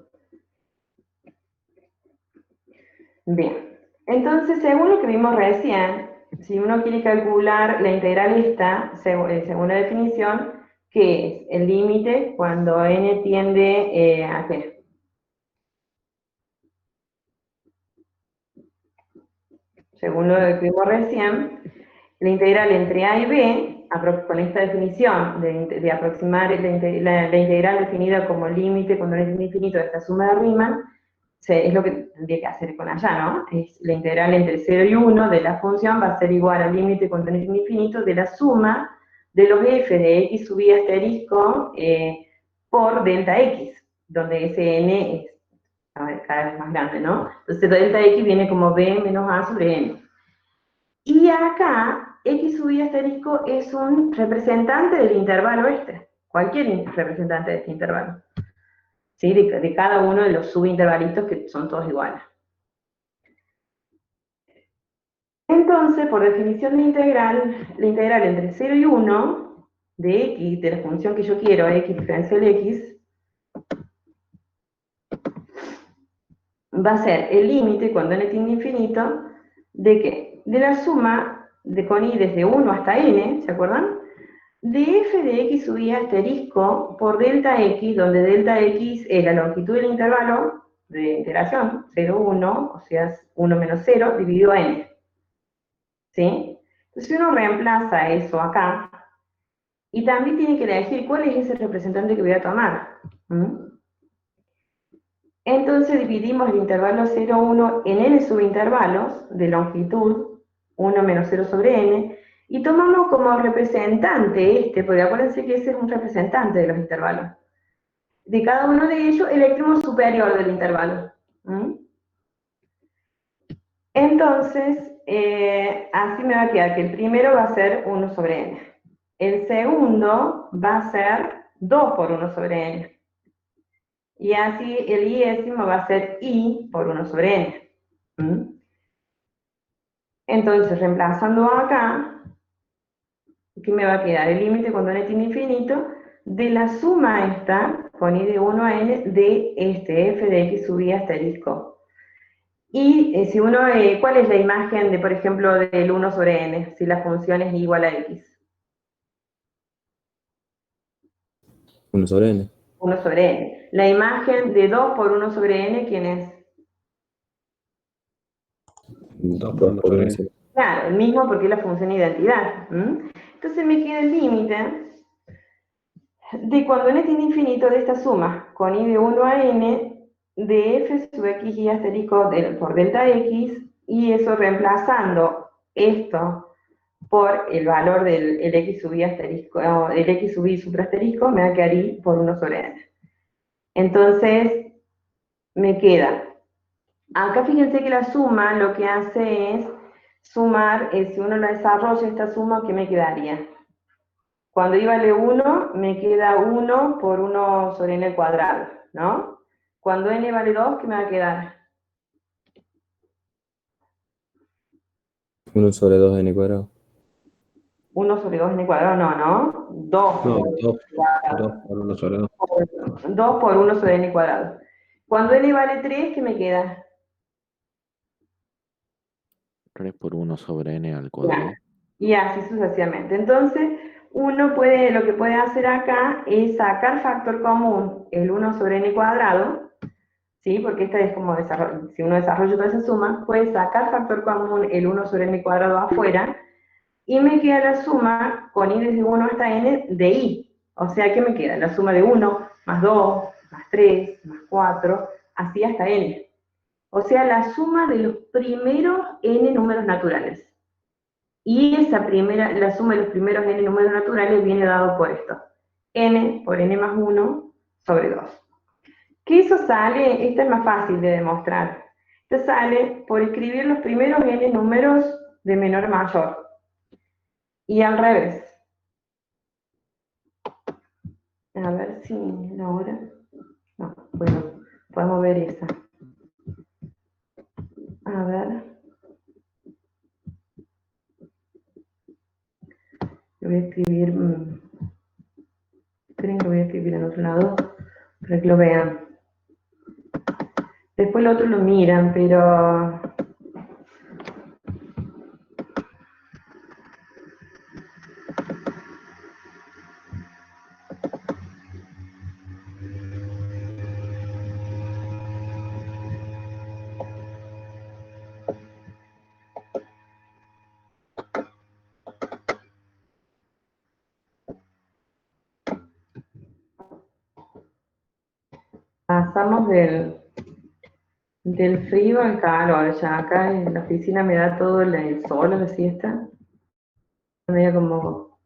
Bien. Entonces, según lo que vimos recién, si uno quiere calcular la integral esta, según la definición, ¿qué es? El límite cuando n tiende a qué? Según lo que vimos recién, la integral entre a y b, con esta definición de aproximar la integral definida como límite cuando n tiende a infinito de esta suma de Riemann, es lo que tendría que hacer con allá, ¿no? Es la integral entre 0 y 1 de la función va a ser igual al límite cuando n tiende a infinito de la suma de los f de x sub i asterisco por delta x, donde ese n es cada vez más grande, ¿no? Entonces delta x viene como b menos a sobre n. Y acá, x sub i asterisco es un representante del intervalo cualquier representante de este intervalo. ¿Sí? De cada uno de los subintervalitos que son todos iguales. Entonces, por definición de integral, la integral entre 0 y 1 de x, de la función que yo quiero, x diferencial x, va a ser el límite, cuando n tiende a infinito, ¿de qué? De la suma con i desde 1 hasta n, ¿se acuerdan? De f de x sub i asterisco por delta x, donde delta x es la longitud del intervalo de integración, 0, 1, o sea, 1 menos 0, dividido a n. ¿Sí? Entonces, si uno reemplaza eso acá, y también tiene que elegir cuál es ese representante que voy a tomar. Entonces, dividimos el intervalo 0, 1 en n subintervalos de longitud, 1 menos 0 sobre n, y tomamos como representante porque acuérdense que ese es un representante de los intervalos. De cada uno de ellos, el extremo superior del intervalo. Entonces, así me va a quedar que el primero va a ser 1 sobre n. El segundo va a ser 2 por 1 sobre n. Y así el iésimo va a ser i por 1 sobre n. Entonces, reemplazando acá, ¿qué me va a quedar? El límite cuando n tiende a infinito de la suma esta con i de 1 a n de f de x sub i asterisco. Y si uno, ¿cuál es la imagen de, por ejemplo, del 1 sobre n, si la función es igual a x? 1 sobre n. 1 sobre n. La imagen de 2 por 1 sobre n, ¿quién es? 2 por 2 1 por sobre 1 n. sobre Claro, el mismo porque es la función identidad. Entonces me queda el límite de cuando n tiende a infinito de esta suma con i de 1 a n de f sub x y asterisco por delta x, y eso reemplazando esto por el valor del x sub i asterisco, el x sub i suprasterisco, me va a quedar i por 1 sobre n. Entonces, me queda, acá fíjense que la suma lo que hace es sumar, si uno la desarrolla esta suma, ¿qué me quedaría? Cuando i vale 1, me queda 1 por 1 sobre n al cuadrado, ¿no? Cuando n vale 2, ¿qué me va a quedar? 1 sobre 2n cuadrado. 1 sobre 2 n al cuadrado, no. 2 No, por 2 por 1 sobre 2. 2 por 1 sobre n cuadrado. Cuando n vale 3, ¿qué me queda? 3 por 1 sobre n al cuadrado. Y así sucesivamente. Entonces, uno puede, lo que puede hacer acá es sacar factor común el 1 sobre n cuadrado, ¿sí? Porque esta es como si uno desarrolla toda esa suma, puede sacar factor común el 1 sobre n cuadrado afuera, y me queda la suma con i desde 1 hasta n de i. O sea, ¿qué me queda? La suma de 1 más 2 más 3 más 4, así hasta n. O sea, la suma de los primeros n números naturales. Y la suma de los primeros n números naturales viene dado por esto. N por n más 1 sobre 2. ¿Qué eso sale? Esta es más fácil de demostrar. Esto sale por escribir los primeros n números de menor a mayor. Y al revés. A ver si la hora. No, bueno, podemos ver esa. A ver. Lo voy a escribir. Esperen que lo voy a escribir en otro lado para que lo vean. Después lo otro lo miran, pero. Pasamos del frío al calor. Ya acá en la oficina me da todo el sol a la siesta. Medio como.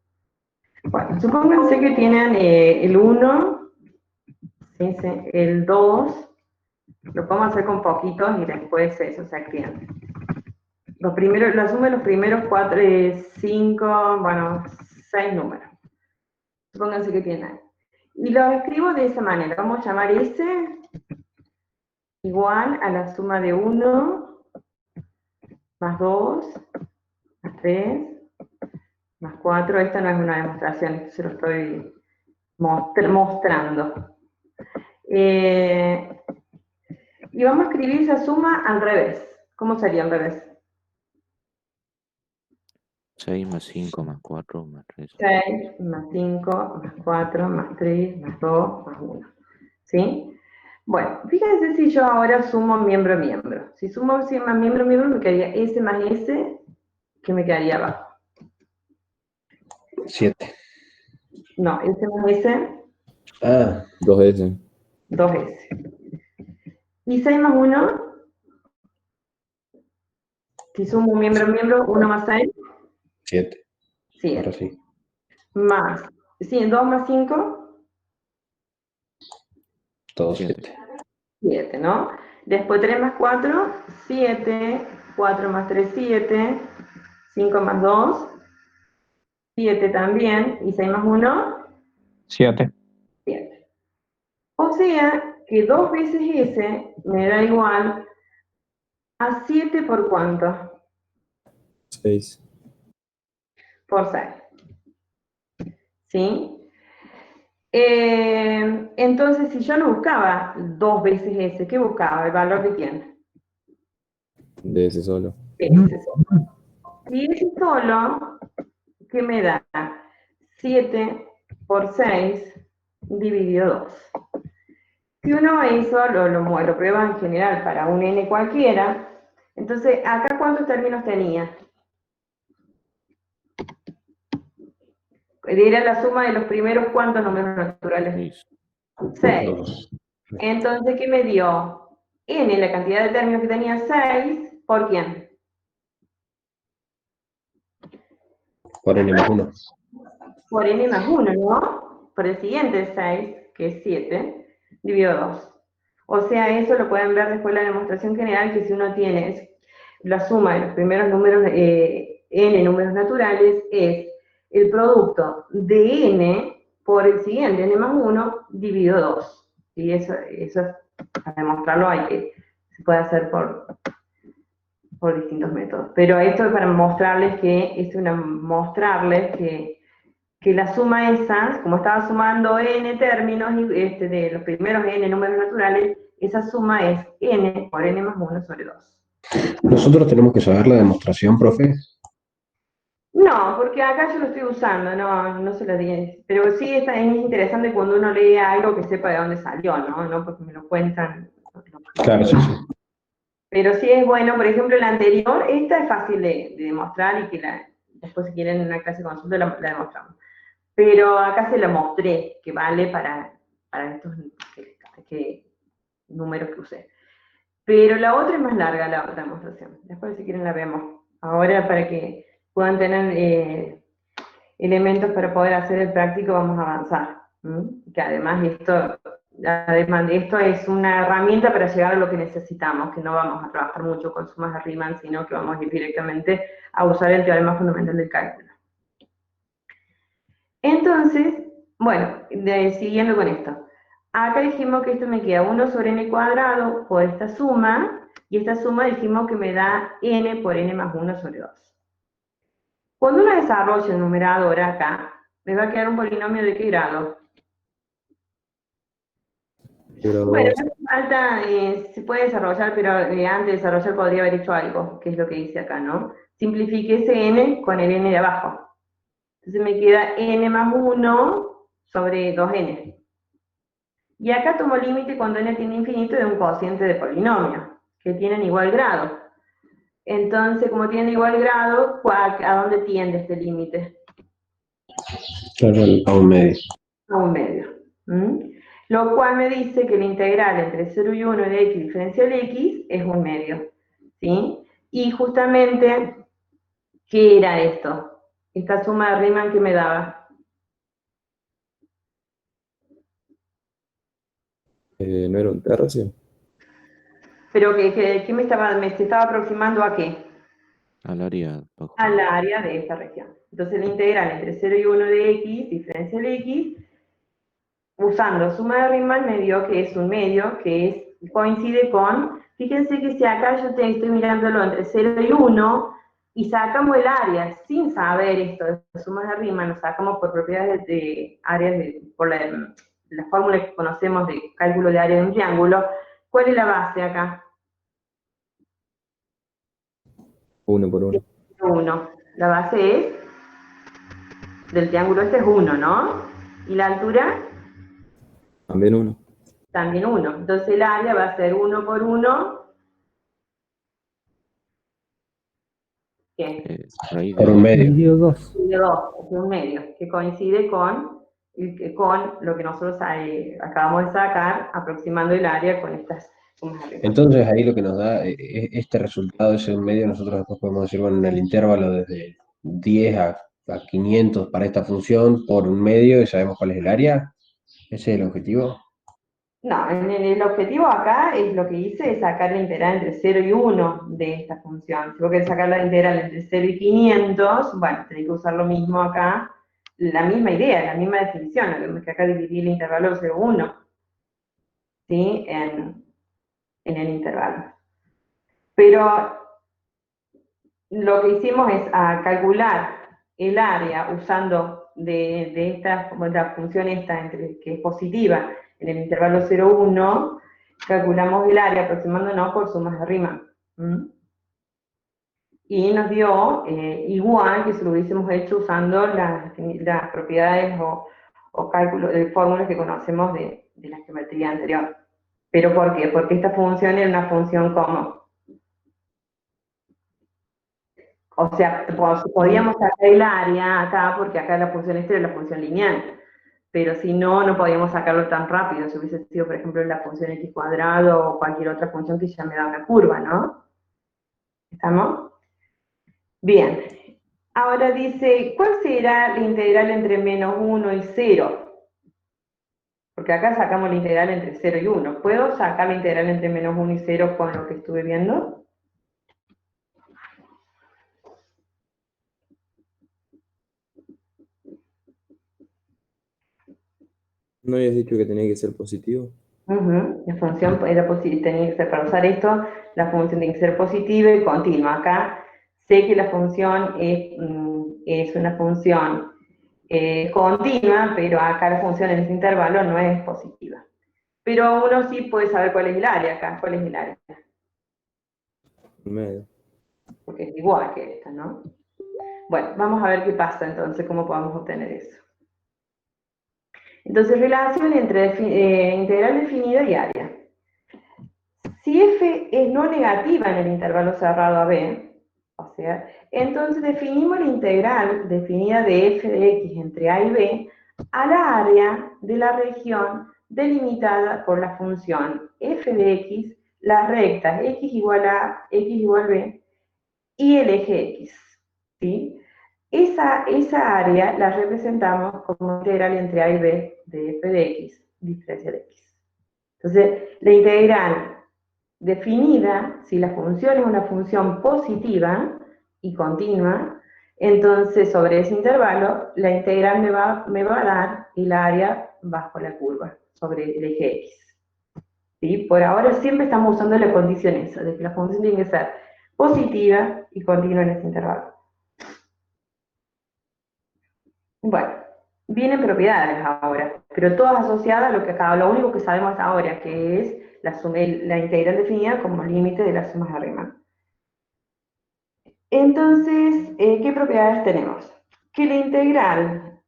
Bueno, supónganse que tienen el 1, ¿sí? El 2, lo podemos hacer con poquitos y después eso se extiende. La suma de los primeros 4, 5, bueno, 6 números. Supónganse que tienen. Y lo escribo de esa manera. Vamos a llamar S igual a la suma de 1 más 2 más 3 más 4. Esta no es una demostración, se lo estoy mostrando. Y vamos a escribir esa suma al revés. ¿Cómo sería al revés? 6 más 5 más 4 más 3. 6 más 5 más 4 más 3 más 2 más 1. ¿Sí? Bueno, fíjense si yo ahora sumo miembro a miembro. Si sumo más miembro a miembro, me quedaría S más S, que me quedaría abajo. 7. No, S más S, Ah, 2s. 2S. Y 6 más 1, si sumo un miembro a miembro, 1 más 6, 7. 7. Ahora sí. Más, sí, 2 más 5, Todo 7. 7. 7, ¿no? Después 3 más 4, 7, 4 más 3, 7, 5 más 2, 7 también, y 6 más 1, 7. 7. O sea que 2 veces S me da igual a 7 por ¿cuánto? 6. Por 6. ¿Sí? Entonces, si yo no buscaba 2 veces S, ¿qué buscaba? ¿El valor de quién? De ese solo. Ese solo. Y ese solo, ¿qué me da? 7 por 6 dividido 2. Si uno eso lo prueba en general para un n cualquiera, entonces, ¿acá cuántos términos tenía? Era la suma de los primeros, ¿cuántos números naturales? 6. Entonces, ¿qué me dio? N, la cantidad de términos que tenía, 6, ¿por quién? Por n más 1. Por n más 1, ¿no? Por el siguiente 6, que es 7, dividido 2. O sea, eso lo pueden ver después en la demostración general, que si uno tiene la suma de los primeros números, n números naturales, es el producto de n por el siguiente, n más 1, dividido 2. Y eso para demostrarlo se puede hacer por distintos métodos. Pero esto es para mostrarles que la suma esa, como estaba sumando n términos de los primeros n números naturales, esa suma es n por n más 1 sobre 2. ¿Nosotros tenemos que saber la demostración, profe? No, porque acá yo lo estoy usando, no se lo dije. Pero sí es interesante cuando uno lee algo que sepa de dónde salió, ¿no? No porque me lo cuentan. Claro, sí, sí. Pero sí es bueno, por ejemplo, la anterior, esta es fácil de demostrar y que después si quieren en una clase de consulta la demostramos. Pero acá se lo mostré, que vale para estos números que usé. Pero la otra es más larga, la otra demostración. Después, si quieren, la vemos. Ahora, para que puedan tener elementos para poder hacer el práctico, vamos a avanzar. Que además de esto es una herramienta para llegar a lo que necesitamos, que no vamos a trabajar mucho con sumas de Riemann, sino que vamos a ir directamente a usar el teorema fundamental del cálculo. Entonces, bueno, siguiendo con esto. Acá dijimos que esto me queda 1 sobre n cuadrado por esta suma, y esta suma dijimos que me da n por n más 1 sobre 2. Cuando uno desarrolla el numerador acá, me va a quedar un polinomio de qué grado. Pero Bueno, no hace falta, se puede desarrollar, pero antes de desarrollar podría haber hecho algo, que es lo que hice acá, ¿no? Simplifique ese n con el n de abajo. Entonces me queda n más 1 sobre 2n. Y acá tomo límite cuando n tiende a infinito de un cociente de polinomio, que tienen igual grado. Entonces, como tienen igual grado, ¿a dónde tiende este límite? Claro, a un medio. A un medio. Lo cual me dice que la integral entre 0 y 1 de x diferencial x es un medio. ¿Sí? Y justamente, ¿qué era esto? Esta suma de Riemann que me daba. ¿no era un tercio? Pero ¿qué me estaba aproximando a qué? Al área bajo. Al área de esta región. Entonces la integral entre 0 y 1 de x, diferencial x, usando suma de Riemann me dio que es un medio, coincide con, fíjense que si acá yo estoy mirándolo entre 0 y 1, y sacamos el área sin saber esto de sumas de Riemann, lo sacamos por propiedades de áreas, por la fórmula que conocemos de cálculo de área de un triángulo. ¿Cuál es la base acá? 1 por 1. 1. La base del triángulo este es 1, ¿no? ¿Y la altura? También 1. También 1. Entonces el área va a ser 1 por 1. ¿Qué? Raíz Por de un medio. Dividido 2. De 2, es un medio, que coincide con lo que nosotros acabamos de sacar, aproximando el área con estas sumas de Riemann. Entonces ahí lo que nos da este resultado de ese un medio, nosotros después podemos decir, bueno, en el intervalo desde 10 a 500 para esta función por un medio y sabemos cuál es el área. ¿Ese es el objetivo? No, el objetivo acá es lo que hice, es sacar la integral entre 0 y 1 de esta función. Si vos querés sacar la integral entre 0 y 500, bueno, tenés que usar lo mismo acá, la misma idea, la misma definición, lo mismo que acá dividir el intervalo de 0 a 1, ¿sí? En el intervalo. Pero lo que hicimos es calcular el área usando de esta, la función esta que es positiva en el intervalo 0,1, calculamos el área aproximándonos por sumas de Riemann. Y nos dio igual que si lo hubiésemos hecho usando las propiedades o cálculos de fórmulas que conocemos de la geometría anterior. ¿Pero por qué? Porque esta función era una función común. O sea, podíamos sacar el área acá, porque acá la función esta era la función lineal. Pero si no, no podíamos sacarlo tan rápido. Si hubiese sido, por ejemplo, la función x cuadrado o cualquier otra función que ya me da una curva, ¿no? ¿Estamos? Bien. Ahora dice, ¿cuál será la integral entre menos 1 y 0? Porque acá sacamos la integral entre 0 y 1. ¿Puedo sacar la integral entre menos 1 y 0 con lo que estuve viendo? ¿No habías dicho que tenía que ser positivo? La función era tenía que ser, para usar esto, la función tiene que ser positiva y continua. Acá sé que la función es una función continua, pero acá la función en este intervalo no es positiva. Pero uno sí puede saber cuál es el área acá. ¿Cuál es el área? Medio. Porque es igual que esta, ¿no? Bueno, vamos a ver qué pasa entonces, cómo podemos obtener eso. Entonces, relación entre integral definida y área. Si f es no negativa en el intervalo cerrado a b, o sea, entonces definimos la integral definida de f de x entre a y b a la área de la región delimitada por la función f de x, las rectas x igual a, x igual b, y el eje x, ¿sí? Esa área la representamos como integral entre a y b de f de x diferencial x. Entonces, la integral definida, si la función es una función positiva y continua, entonces sobre ese intervalo la integral me va a dar el área bajo la curva, sobre el eje x. ¿Sí? Por ahora siempre estamos usando la condición esa, de que la función tiene que ser positiva y continua en este intervalo. Bueno, vienen propiedades ahora, pero todas asociadas a lo que acá, lo único que sabemos ahora, que es la integral definida como límite de las sumas de Riemann. Entonces, ¿qué propiedades tenemos? Que la integral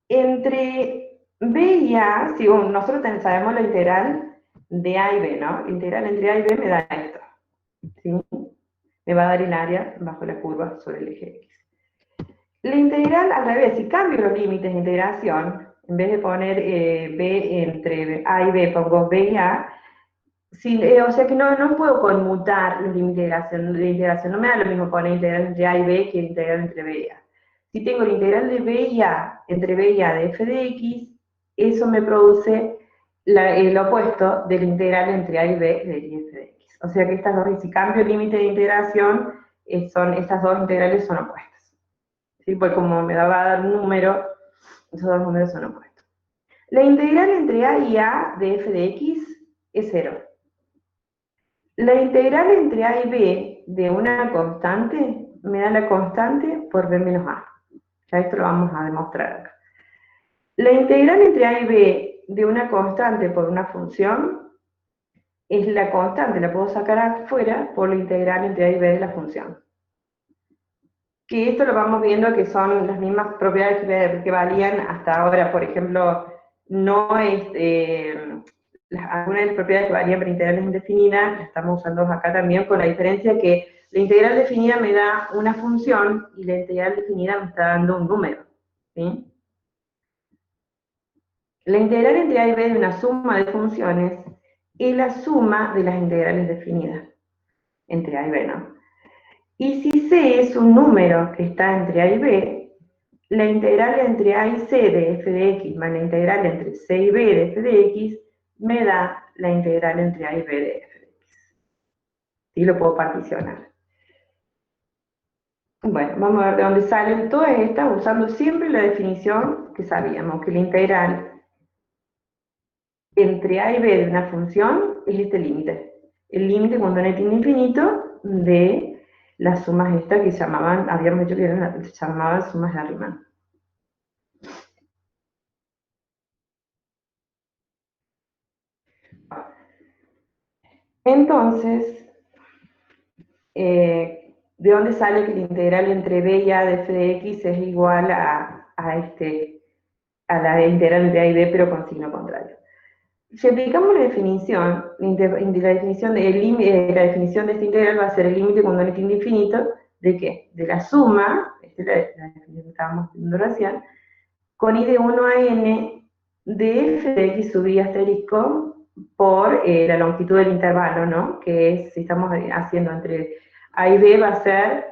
entre b y a, si nosotros sabemos la integral de a y b, ¿no? La integral entre a y b me da esto, ¿sí? Me va a dar el área bajo la curva sobre el eje x. La integral al revés, si cambio los límites de integración, en vez de poner b entre a y b, pongo b y a, o sea que no puedo conmutar los límites de integración. No me da lo mismo poner integral entre a y b que integral entre b y a. Si tengo la integral de b y a entre b y a de f de x, eso me produce el opuesto de la integral entre a y b de f de x. O sea que estas dos, si cambio el límite de integración, estas dos integrales son opuestas. ¿Sí? Pues como me va a dar un número, esos dos números son opuestos. La integral entre a y a de f de x es 0. La integral entre a y b de una constante me da la constante por b menos a. Ya esto lo vamos a demostrar acá. La integral entre a y b de una constante por una función es la constante, la puedo sacar afuera por la integral entre a y b de la función. Que esto lo vamos viendo que son las mismas propiedades que valían hasta ahora. Por ejemplo, no es... algunas de las propiedades que valían para integrales indefinidas, las estamos usando acá también, con la diferencia que la integral definida me da una función y la integral definida me está dando un número, ¿sí? La integral entre a y b de una suma de funciones es la suma de las integrales definidas entre a y b, ¿no? Y si c es un número que está entre a y b, la integral entre a y c de f de x más la integral entre c y b de f de x me da la integral entre a y b de f de x. ¿Sí? Lo puedo particionar. Bueno, vamos a ver de dónde salen todas estas, usando siempre la definición que sabíamos, que la integral entre a y b de una función es este límite. El límite cuando n tiende a infinito de las sumas estas que llamaban, habíamos dicho que se llamaban sumas de Riemann. Entonces, ¿de dónde sale que la integral entre b y a de f de x es igual a la integral entre a y b, pero con signo contrario? Si aplicamos la definición, la definición de esta integral va a ser el límite cuando n tiende a infinito, ¿de qué? De la suma, esta es la definición que estábamos viendo recién, con i de 1 a n de f de x sub i asterisco por la longitud del intervalo, ¿no? Que es, si estamos haciendo entre a y b, va a ser,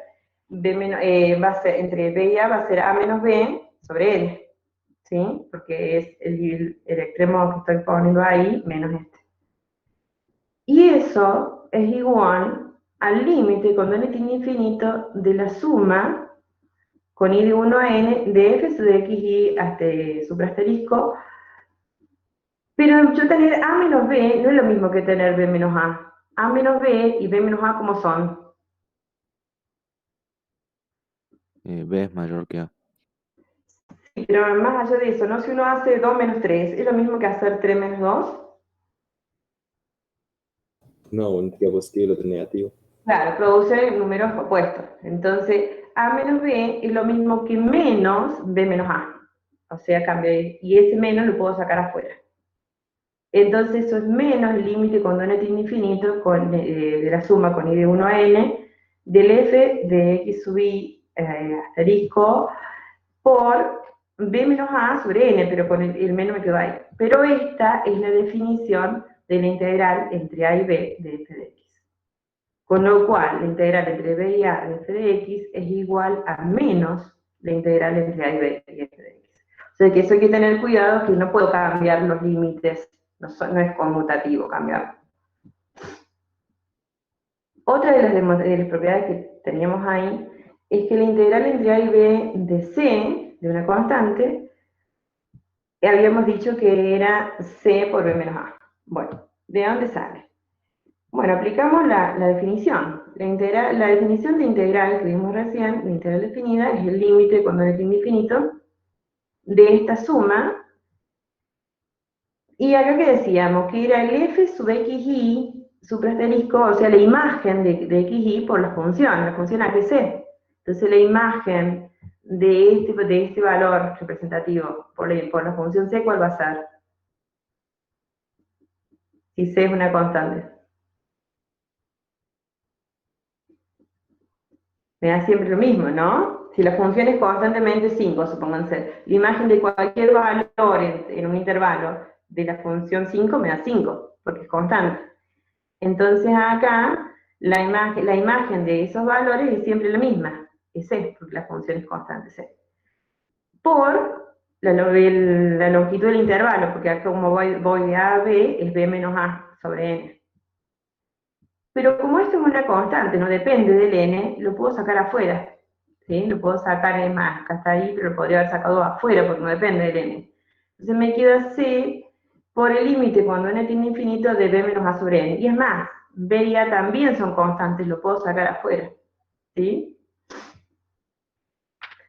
entre b y a, va a ser a menos b sobre n, ¿sí? Porque es el extremo que estoy poniendo ahí menos este. Y eso es igual al límite cuando n tiende a infinito de la suma con i de 1 a n de f sub x y hasta suprasterisco. Pero yo tener a menos b no es lo mismo que tener b menos a. A menos b y b menos a, ¿cómo son? B es mayor que A. Pero más allá de eso, ¿no? Si uno hace 2 menos 3, ¿es lo mismo que hacer 3 menos 2? No, un trío positivo y el otro negativo. Claro, produce números opuestos. Entonces, a menos b es lo mismo que menos b menos a. O sea, cambia, y ese menos lo puedo sacar afuera. Entonces, eso es menos el límite cuando n tiende a infinito de la suma con i de 1 a n del f de x sub i asterisco por b menos a sobre n, pero con el menos me quedo ahí. Pero esta es la definición de la integral entre a y b de f de x. Con lo cual, la integral entre b y a de f de x es igual a menos la integral entre a y b de f de x. O sea que eso hay que tener cuidado, que no puedo cambiar los límites, no es conmutativo cambiarlo. Otra de las propiedades que teníamos ahí es que la integral entre a y b de c, de una constante, habíamos dicho que era c por b menos a. Bueno, ¿de dónde sale? Bueno, aplicamos la definición. La definición de integral que vimos recién, la integral definida, es el límite cuando n tiende a infinito de esta suma. Y acá que decíamos que era el f sub xy suprasterisco, o sea, la imagen de xy por la función ABC. Entonces la imagen de este valor representativo por la función c, ¿cuál va a ser? Si c es una constante. Me da siempre lo mismo, ¿no? Si la función es constantemente 5, supónganse, la imagen de cualquier valor en un intervalo de la función 5 me da 5, porque es constante. Entonces acá, la imagen de esos valores es siempre la misma, es c, porque la función es constante c. Por la longitud del intervalo, porque acá como voy de a a b, es b menos a sobre n. Pero como esto es una constante, no depende del n, lo puedo sacar afuera. ¿Sí? Lo puedo sacar, es más, acá está ahí, pero lo podría haber sacado afuera porque no depende del n. Entonces me queda c por el límite cuando n tiende a infinito de b menos a sobre n. Y es más, b y a también son constantes, lo puedo sacar afuera. ¿Sí?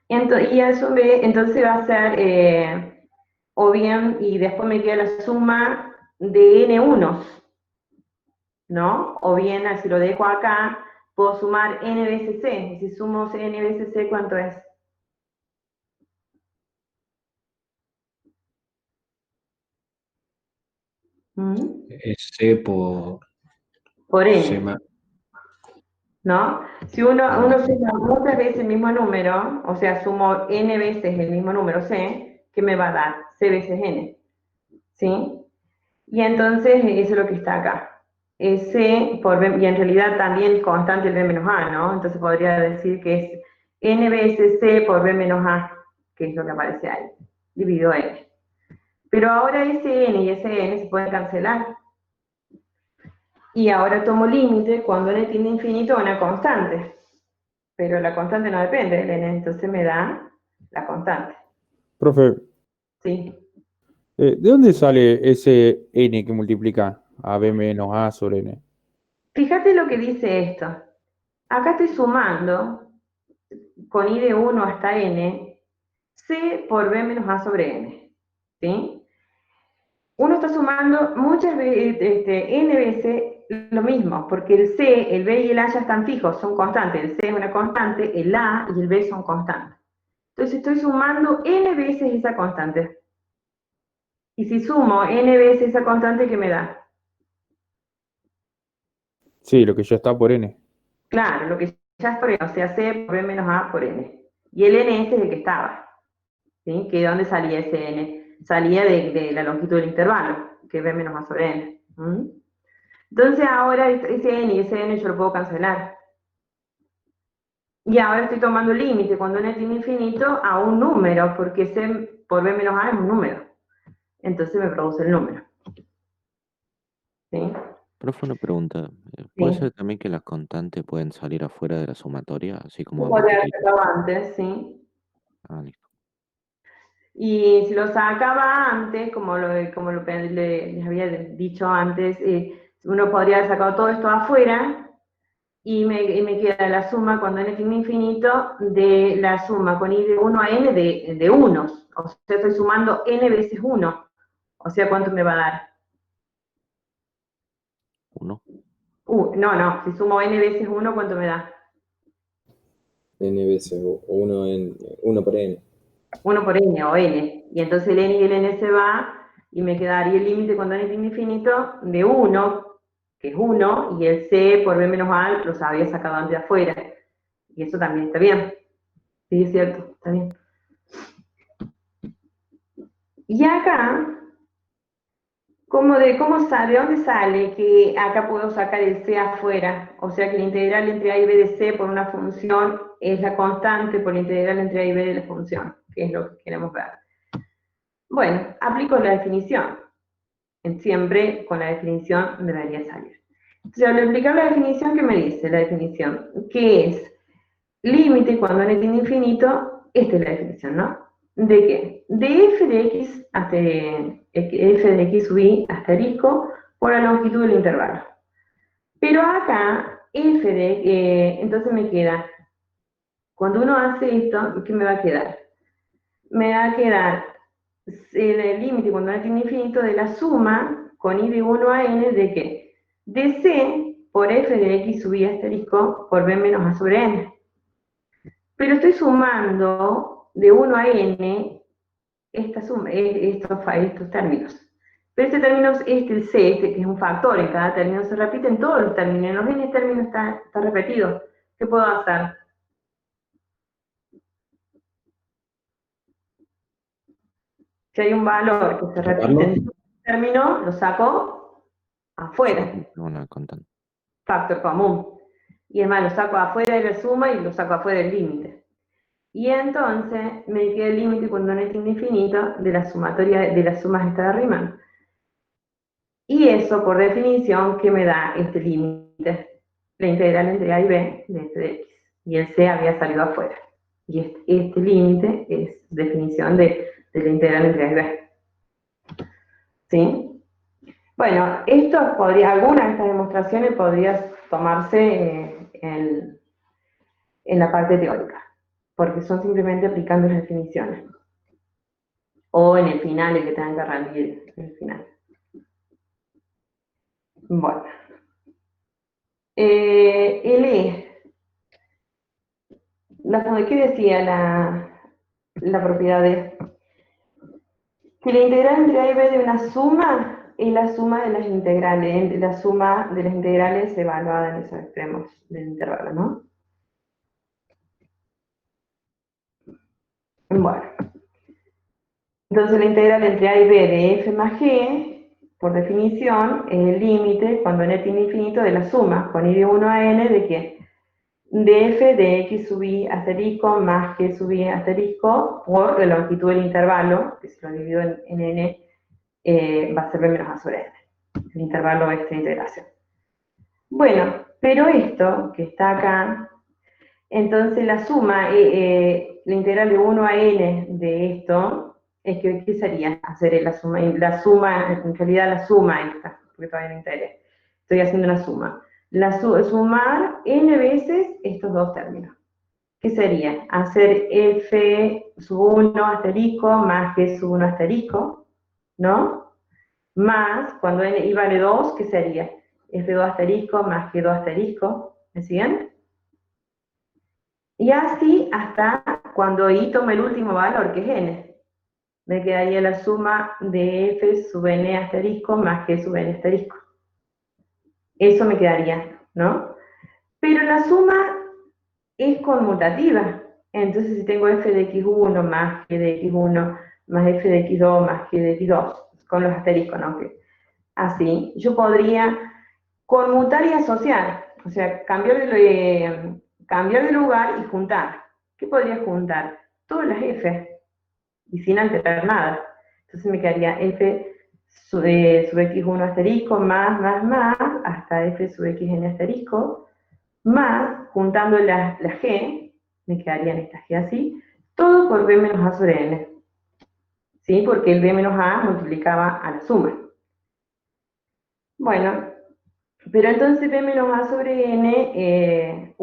Y a su vez, entonces va a ser, o bien, y después me queda la suma de n unos, ¿no? O bien, si lo dejo acá, puedo sumar n veces c. Y si sumo n veces c, ¿cuánto es? Es C por C N, más. ¿no? Si uno suma muchas veces el mismo número, o sea, sumo n veces el mismo número c, ¿qué me va a dar? C veces n, ¿sí? Y entonces eso es lo que está acá. Es c por b, y en realidad también es constante el b menos a, ¿no? Entonces podría decir que es n veces c por b menos a, que es lo que aparece ahí, dividido n. Pero ahora ese n y ese n se pueden cancelar. Y ahora tomo límite cuando n tiende a infinito a una constante. Pero la constante no depende del n, entonces me da la constante. Profe, ¿Sí? ¿de dónde sale ese n que multiplica a b menos a sobre n? Fíjate lo que dice esto. Acá estoy sumando con i de 1 hasta n, c por b menos a sobre n. ¿Sí? Uno está está sumando muchas veces, n veces lo mismo, porque el C, el B y el A ya están fijos, son constantes. El C es una constante, el A y el B son constantes. Entonces estoy sumando n veces esa constante. Y si sumo n veces esa constante, ¿qué me da? Sí, lo que ya está por N. Claro, lo que ya es por N, o sea, C por B menos A por N. Y el N ese es el que estaba. ¿Sí? ¿Que de dónde salía ese N? Salía de la longitud del intervalo, que es B menos A sobre N. ¿Mm? Entonces ahora ese N y ese N yo lo puedo cancelar. Y ahora estoy tomando el límite cuando N tiene infinito a un número, porque C por B menos A es un número. Entonces me produce el número. ¿Sí? Profe, una pregunta. ¿Puede Sí. ser también que las constantes pueden salir afuera de la sumatoria, así como Lo podría haber diferir? sacado antes, ¿sí? Ah, listo. Y si lo sacaba antes, como les había dicho antes, uno podría haber sacado todo esto afuera y me queda la suma cuando n tiene infinito de la suma con i de 1 a n de unos. O sea, estoy sumando n veces 1. O sea, ¿cuánto me va a dar? 1. No, si sumo n veces 1, ¿cuánto me da? N veces 1 por N. 1 por n o n. Y entonces el n y el n se va y me quedaría el límite cuando n tiene infinito de 1, que es 1, y el c por b menos a los había sacado antes de afuera. Y eso también está bien. Sí, es cierto, está bien. Y acá, ¿de dónde sale que acá puedo sacar el c afuera? O sea que la integral entre a y b de c por una función es la constante por la integral entre a y b de la función, que es lo que queremos ver. Bueno, aplico la definición. Siempre con la definición debería salir. Entonces, al aplicar la definición, ¿qué me dice la definición? Que es límite cuando n tiene infinito, esta es la definición, ¿no? ¿De qué? De f de x hasta f de x sub i asterisco por la longitud del intervalo. Pero acá, entonces me queda, cuando uno hace esto, ¿qué me va a quedar? Me va a quedar el límite cuando n tiene infinito de la suma con i de 1 a n de qué? De c por f de x sub i asterisco por b menos a sobre n. Pero estoy sumando de 1 a n esta suma, estos términos. Pero este término, el c, que es un factor, en cada término se repite en todos los términos, en los n términos está repetido. ¿Qué puedo hacer? Si hay un valor que se repite en todos los términos, lo saco afuera. Una constante. Factor común. Y es más, lo saco afuera de la suma y lo saco afuera del límite. Y entonces me queda el límite cuando n tiene infinito de la sumatoria de las sumas estas de Riemann. Y eso, por definición, ¿qué me da este límite? La integral entre a y b de f de x. Y el c había salido afuera. Y este límite es definición de la integral entre a y b. ¿Sí? Bueno, alguna de estas demostraciones podría tomarse en la parte teórica, porque son simplemente aplicando las definiciones. O en el final, el que tengan que rendir en el final. Bueno. ¿Qué decía la propiedad de? Que la integral entre a y b de una suma es la suma de las integrales, la suma de las integrales evaluadas en esos extremos del intervalo, ¿no? Bueno. Entonces la integral entre a y b de f más g, por definición, es el límite, cuando n tiene infinito, de la suma con i de 1 a n de qué? De f de x sub i asterisco más g sub i asterisco por la longitud del intervalo, que si lo divido en n, va a ser b menos a sobre n, el intervalo de esta integración. Bueno, pero esto que está acá, entonces la suma, la integral de 1 a n de esto, es que, ¿qué sería? Hacer la suma, en realidad la suma esta, porque todavía no integré. Estoy haciendo una suma. Sumar n veces estos dos términos. ¿Qué sería? Hacer f sub 1 asterisco más g sub 1 asterisco, ¿no? más, cuando n y vale 2, ¿qué sería? F2 asterisco más G2 asterisco, ¿me siguen? Y así hasta cuando i tome el último valor, que es n. Me quedaría la suma de f sub n asterisco más g sub n asterisco. Eso me quedaría, ¿no? Pero la suma es conmutativa. Entonces, si tengo f de x1 más g de x1 más f de x2 más g de x2, con los asteriscos, ¿no? Así, yo podría conmutar y asociar, o sea, cambiar de lugar y juntar. ¿Qué podría juntar? Todas las f, y sin alterar nada. Entonces me quedaría f sub x1 asterisco más, hasta f sub xn asterisco, más, juntando las g, me quedarían estas g así, todo por b menos a sobre n. ¿Sí? Porque el b menos a multiplicaba a la suma. Bueno, pero entonces b menos a sobre n,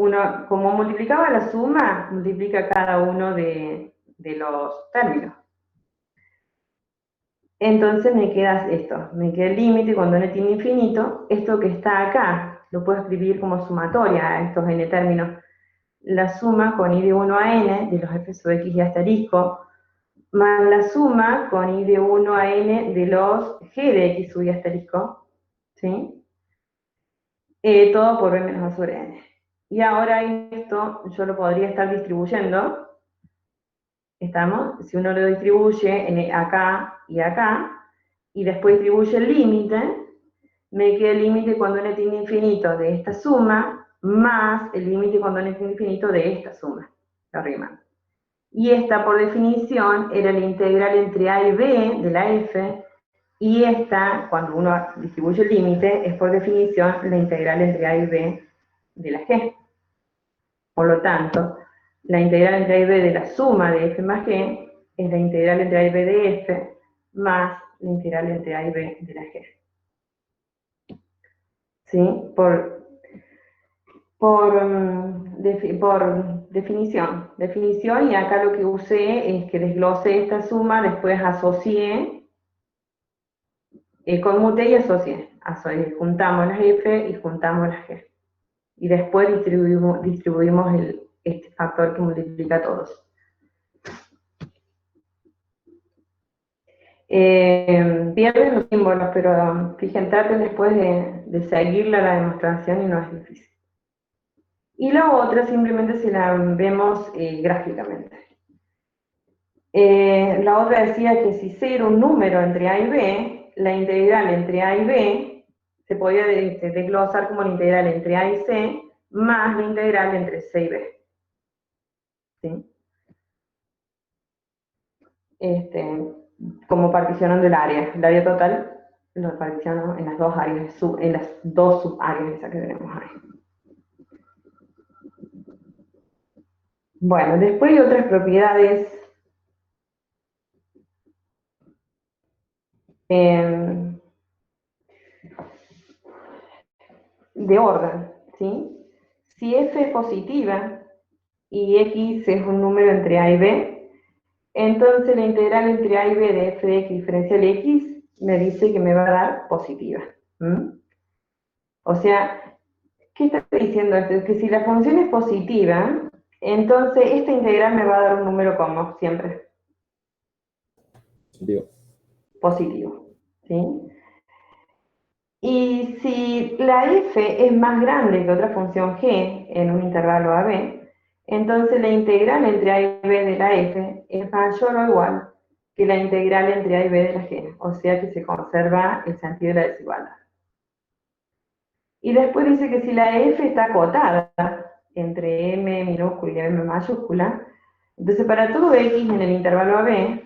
como multiplicaba la suma, multiplica cada uno de los términos. Entonces me queda esto, me queda el límite cuando n tiene infinito, esto que está acá, lo puedo escribir como sumatoria a estos n términos. La suma con i de 1 a n de los f sub x y asterisco, más la suma con i de 1 a n de los g de x sub y asterisco, ¿sí? Todo por b menos a sobre n. Y ahora esto yo lo podría estar distribuyendo, ¿estamos? Si uno lo distribuye acá y acá, y después distribuye el límite, me queda el límite cuando n tiene infinito de esta suma, más el límite cuando n tiene infinito de esta suma, lo rimando. Y esta, por definición, era la integral entre a y b de la f, y esta, cuando uno distribuye el límite, es por definición la integral entre a y b de la g. Por lo tanto, la integral entre a y b de la suma de f más g es la integral entre a y b de f más la integral entre a y b de la g. ¿Sí? Por definición. Definición, y acá lo que usé es que desglosé esta suma, después asocié, conmuté y asocié. Juntamos las f y juntamos las g. Y después distribuimos este factor que multiplica a todos. Pierden los símbolos, pero fíjense, traten después de seguirla la demostración y no es difícil. Y la otra simplemente si la vemos gráficamente. La otra decía que si C era un número entre A y B, la integral entre A y B se podía desglosar como la integral entre A y C más la integral entre C y B. ¿Sí? Como particionando el área total lo particiono en las dos áreas, en las dos subáreas esas que tenemos ahí. Bueno, después hay otras propiedades de orden, ¿sí? Si f es positiva y x es un número entre a y b, entonces la integral entre a y b de f de x diferencial x me dice que me va a dar positiva. O sea, ¿qué está diciendo esto? Que si la función es positiva, entonces esta integral me va a dar un número como siempre. Positivo. ¿Sí? Y si la f es más grande que otra función g en un intervalo AB, entonces la integral entre a y b de la f es mayor o igual que la integral entre a y b de la g, o sea que se conserva el sentido de la desigualdad. Y después dice que si la f está acotada entre m minúscula y m mayúscula, entonces para todo x en el intervalo AB,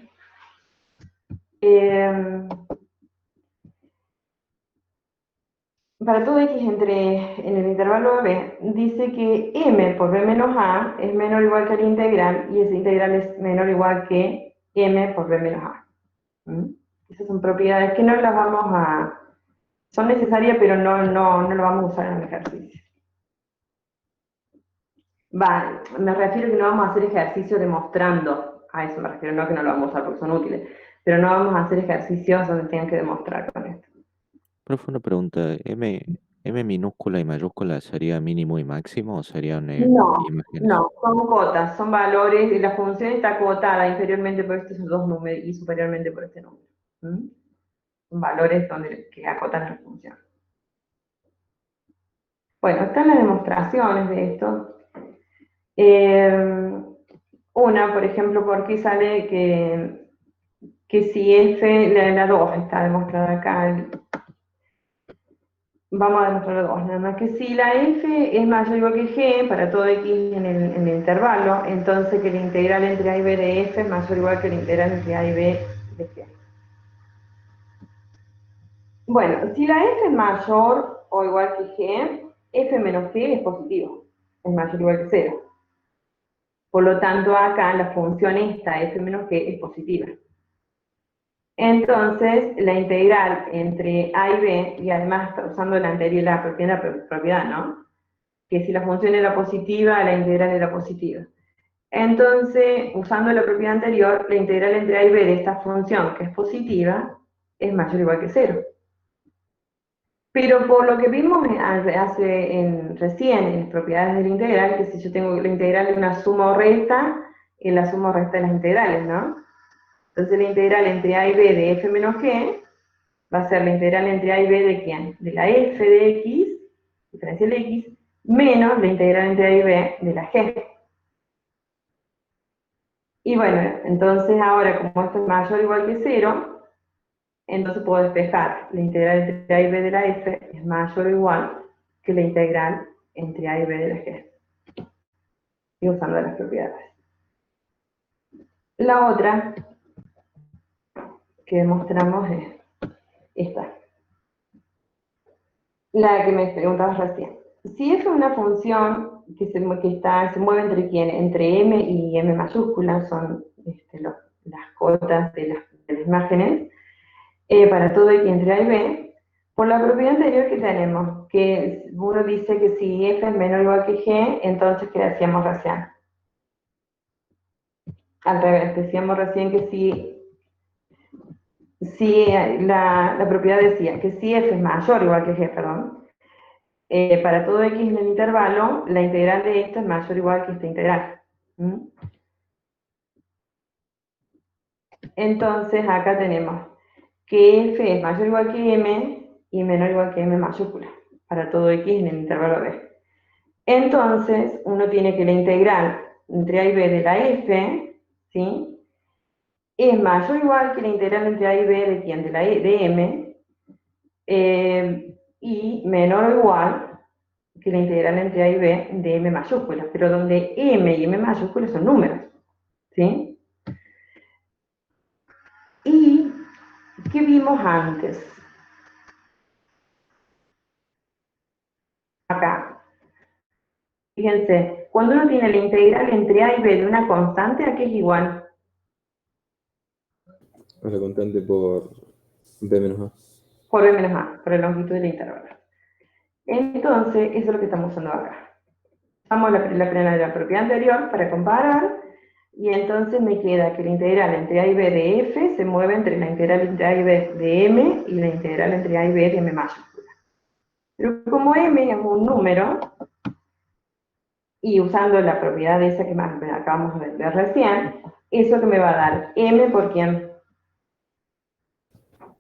para todo x en el intervalo AB, dice que m por b menos a es menor o igual que la integral, y esa integral es menor o igual que m por b menos a. Esas son propiedades que no las vamos a... son necesarias, pero no lo vamos a usar en el ejercicio. Me refiero a que no vamos a hacer ejercicio demostrando, a eso me refiero, no que no lo vamos a usar porque son útiles, pero no vamos a hacer ejercicios donde tengan que demostrar con esto. Profe, una pregunta. ¿M minúscula y mayúscula sería mínimo y máximo o serían No, imágenes? no, son cotas, son valores, y la función está acotada inferiormente por estos dos números y superiormente por este número. ¿Mm? Son valores que acotan la función. Bueno, están las demostraciones de esto. Una, por ejemplo, ¿por qué sale que si F, la 2 está demostrada acá? Vamos a demostrar la 2, nada más que si la F es mayor o igual que G para todo X en el intervalo, entonces que la integral entre A y B de F es mayor o igual que la integral entre A y B de G. Bueno, si la F es mayor o igual que G, F menos G es positivo, es mayor o igual que 0. Por lo tanto, acá la función esta, F menos G, es positiva. Entonces, la integral entre A y B, y además usando la anterior, la propiedad, ¿no? Que si la función era positiva, la integral era positiva. Entonces, usando la propiedad anterior, la integral entre A y B de esta función, que es positiva, es mayor o igual que 0. Pero por lo que vimos recién en las propiedades de la integral, que si yo tengo la integral de una suma o resta, en la suma o resta de las integrales, ¿no? Entonces la integral entre A y B de f menos g va a ser la integral entre A y B de ¿quién? De la f de x, diferencial de x, menos la integral entre A y B de la g. Y bueno, entonces ahora como esto es mayor o igual que 0, entonces puedo despejar la integral entre A y B de la f es mayor o igual que la integral entre A y B de la g. Y usando las propiedades. La otra que demostramos es esta. La que me preguntabas recién. Si f es una función que se mueve entre quién, entre m y m mayúscula, son las cotas de las imágenes, para todo x entre a y b, por la propiedad anterior que tenemos, que uno dice que si f es menor o igual que g, entonces ¿qué decíamos recién? Al revés, decíamos recién que si la propiedad decía que si f es mayor o igual que g, perdón, para todo x en el intervalo, la integral de esto es mayor o igual que esta integral. ¿Mm? Entonces, acá tenemos que f es mayor o igual que m y menor o igual que m mayúscula, para todo x en el intervalo b. Entonces, uno tiene que la integral entre a y b de la f, ¿sí? Es mayor o igual que la integral entre a y b de quién, de m, y menor o igual que la integral entre a y b de m mayúscula, pero donde m y m mayúscula son números, ¿sí? ¿Y qué vimos antes? Acá. Fíjense, cuando uno tiene la integral entre a y b de una constante, ¿a qué es igual? A la constante por b menos a. Por b menos a, por la longitud del intervalo. Entonces, eso es lo que estamos usando acá. Usamos la propiedad anterior para comparar, y entonces me queda que la integral entre a y b de f se mueve entre la integral entre a y b de m y la integral entre a y b de m mayúscula. Pero como m es un número, y usando la propiedad esa que acabamos de ver recién, eso que me va a dar m por quién,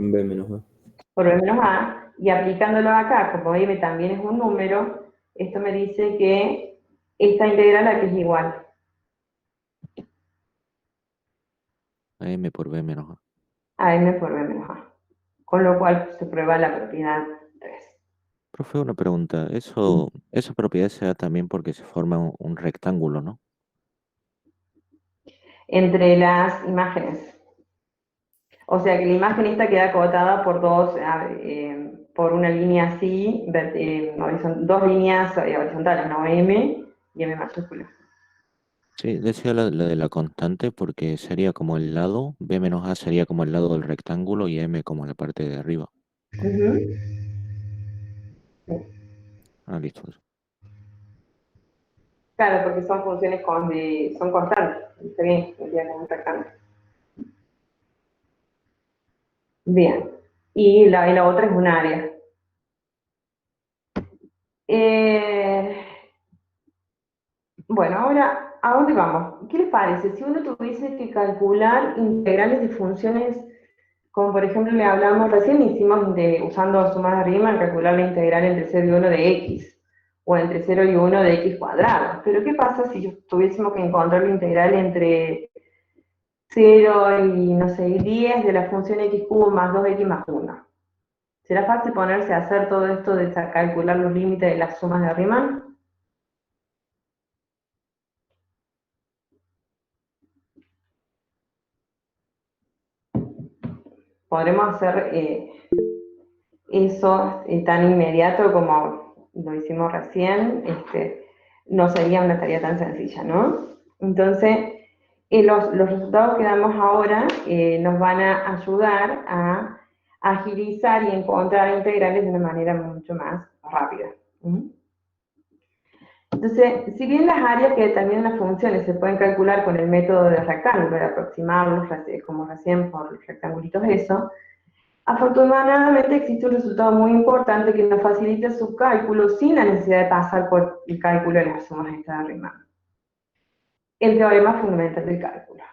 B menos a. por b menos a, y aplicándolo acá, como m también es un número, esto me dice que esta integral aquí es igual. A M por B menos A. A m por b menos a. Con lo cual se prueba la propiedad 3. Profe, una pregunta. Esa propiedad se da también porque se forma un rectángulo, ¿no? Entre las imágenes. O sea que la imagen esta queda acotada por por una línea así, dos líneas horizontales, ¿no? M y M mayúscula. Sí, decía la de la constante porque sería como el lado, B menos A sería como el lado del rectángulo y M como la parte de arriba. Ujú. Ah, listo. Claro, porque son funciones son constantes. Está bien, me queda como un rectángulo. Bien. Y la otra es un área. Bueno, ahora, ¿a dónde vamos? ¿Qué les parece? Si uno tuviese que calcular integrales de funciones, como por ejemplo le hablamos recién, hicimos usando sumas de Riemann, calcular la integral entre 0 y 1 de x, o entre 0 y 1 de x cuadrado. Pero ¿qué pasa si tuviésemos que encontrar la integral entre 0 y, no sé, 10 de la función x cubo más 2x más 1? ¿Será fácil ponerse a hacer todo esto de calcular los límites de las sumas de Riemann? Podremos hacer eso tan inmediato como lo hicimos recién, no sería una tarea tan sencilla, ¿no? Entonces, los resultados que damos ahora nos van a ayudar a agilizar y encontrar integrales de una manera mucho más rápida. Entonces, si bien las áreas que determinan las funciones se pueden calcular con el método de rectángulo, de aproximarlos, como recién por los rectangulitos eso, afortunadamente existe un resultado muy importante que nos facilita su cálculo sin la necesidad de pasar por el cálculo de las sumas de Riemann. El teorema fundamental del cálculo.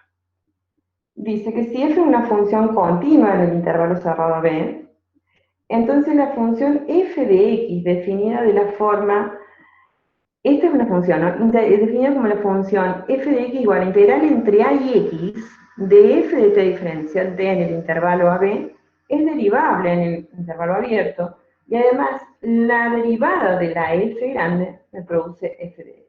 Dice que si f es una función continua en el intervalo cerrado B, entonces la función f de x definida de la forma, esta es una función, ¿no? Definida como la función f de x igual a integral entre a y x de f de t diferencial t en el intervalo AB, es derivable en el intervalo abierto, y además la derivada de la f grande me produce f de x.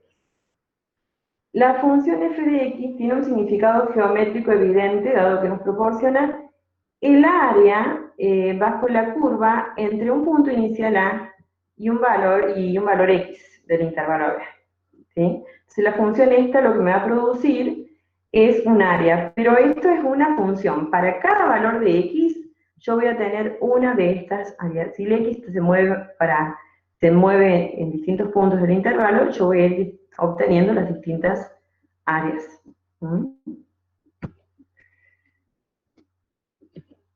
La función f de x tiene un significado geométrico evidente, dado que nos proporciona el área bajo la curva entre un punto inicial A y un valor x del intervalo B. ¿Sí? Entonces la función esta lo que me va a producir es un área, pero esto es una función. Para cada valor de x, yo voy a tener una de estas áreas. Si el x se mueve en distintos puntos del intervalo, yo voy a ir obteniendo las distintas áreas.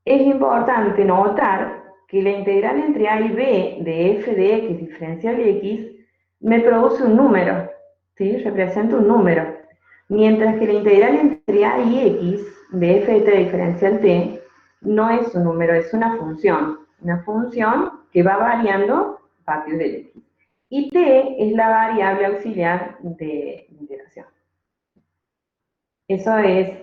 Es importante notar que la integral entre a y b de f de x diferencial x me produce un número, ¿sí? Representa un número. Mientras que la integral entre a y x de f de t diferencial t no es un número, es una función. Una función que va variando a partir del x. Y t es la variable auxiliar de integración. Eso es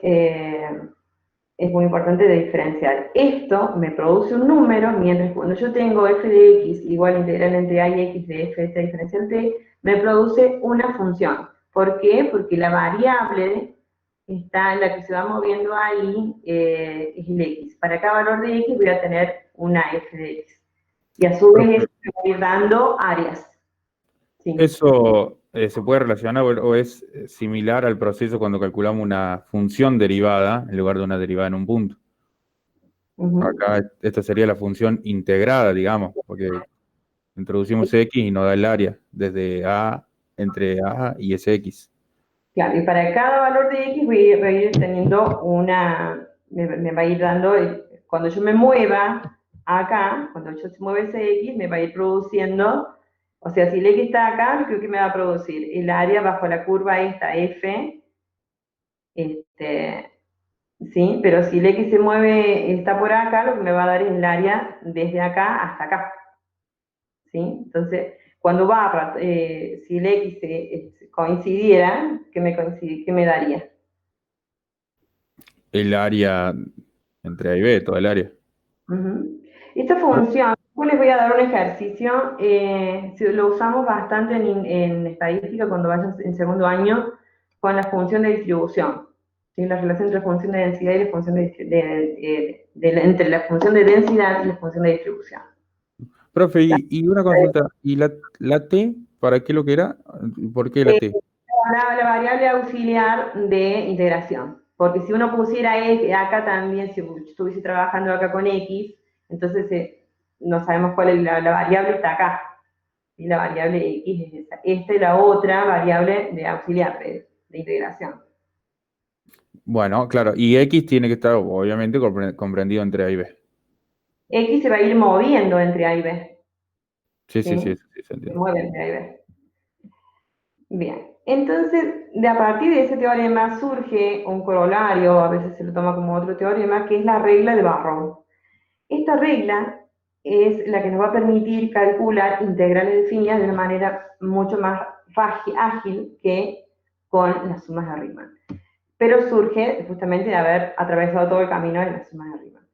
muy importante de diferenciar. Esto me produce un número, mientras cuando yo tengo f de x igual a integral entre a y x de f de t diferencial t, me produce una función. ¿Por qué? Porque la variable está en la que se va moviendo ahí, es el x. Para cada valor de x voy a tener una f de x. Y a su vez eso me va a ir dando áreas. Sí. ¿Eso se puede relacionar o es similar al proceso cuando calculamos una función derivada en lugar de una derivada en un punto? Acá esta sería la función integrada, digamos, porque introducimos x y nos da el área desde a, entre a y ese x. Claro, y para cada valor de x voy a ir teniendo me va a ir dando, cuando yo me mueva acá, cuando yo se mueve ese x, me va a ir produciendo, o sea, si el x está acá, creo que me va a producir el área bajo la curva esta f, ¿sí? Pero si el x se mueve, está por acá, lo que me va a dar es el área desde acá hasta acá, ¿sí? Entonces, cuando si el x coincidiera, ¿qué me daría? El área entre a y b, toda el área. Esta función, yo les voy a dar un ejercicio, lo usamos bastante en estadística cuando vayas en segundo año con la función de distribución, ¿sí? La relación entre la función de densidad y la función entre la función de densidad y la función de distribución. Profe, y una consulta, ¿y la t, para qué lo que era? ¿Por qué la t? La variable auxiliar de integración, porque si uno pusiera acá también, si estuviese trabajando acá con x, entonces no sabemos cuál es la variable, está acá, y la variable x es esa. Esta es la otra variable de auxiliar, de integración. Bueno, claro, y x tiene que estar obviamente comprendido entre a y b. X se va a ir moviendo entre A y B. Sí, ¿Sí? se Se entiende. mueve entre A y B. Bien, entonces, a partir de ese teorema surge un corolario, a veces se lo toma como otro teorema, que es la regla de Barrow. Esta regla es la que nos va a permitir calcular integrales definidas de una manera mucho más ágil que con las sumas de Riemann. Pero surge justamente de haber atravesado todo el camino de las sumas de Riemann.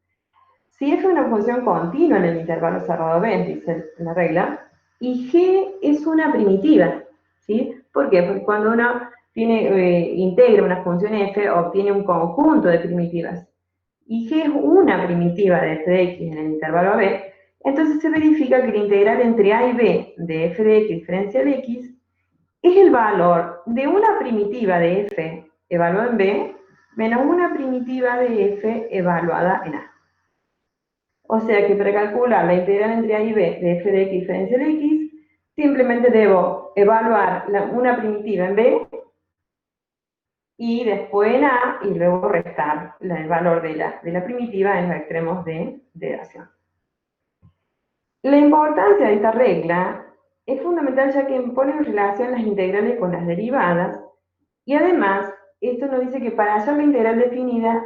Si f es una función continua en el intervalo cerrado B, dice la regla, y g es una primitiva, ¿sí? ¿Por qué? Porque cuando uno integra una función f, obtiene un conjunto de primitivas, y g es una primitiva de f de x en el intervalo b, entonces se verifica que el integral entre a y b de f de x diferencial x es el valor de una primitiva de f evaluada en b menos una primitiva de f evaluada en a. O sea que para calcular la integral entre a y b de f de x diferencial x, simplemente debo evaluar una primitiva en b y después en a, y luego restar el valor de la primitiva en los extremos de integración. La importancia de esta regla es fundamental ya que pone en relación las integrales con las derivadas, y además esto nos dice que para hallar la integral definida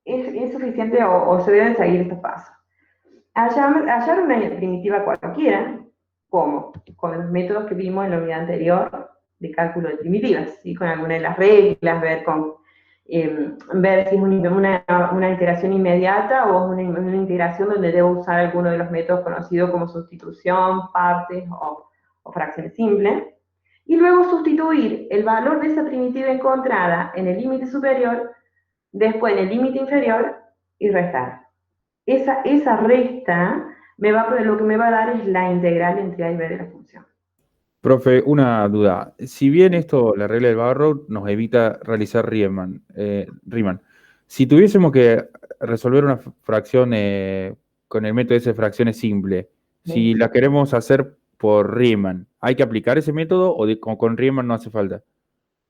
es suficiente o se deben seguir estos pasos. Hallar una primitiva cualquiera, como con los métodos que vimos en la unidad anterior de cálculo de primitivas, ¿sí? Con alguna de las reglas, ver si es una integración inmediata o una integración donde debo usar alguno de los métodos conocidos como sustitución, partes o fracciones simples. Y luego sustituir el valor de esa primitiva encontrada en el límite superior, después en el límite inferior y restar. Esa resta lo que me va a dar es la integral entre a y b de la función. Profe, una duda. Si bien esto, la regla del Barrow, nos evita realizar Riemann, si tuviésemos que resolver una fracción con el método ese de fracciones simple, si la queremos hacer por Riemann, ¿hay que aplicar ese método o con Riemann no hace falta?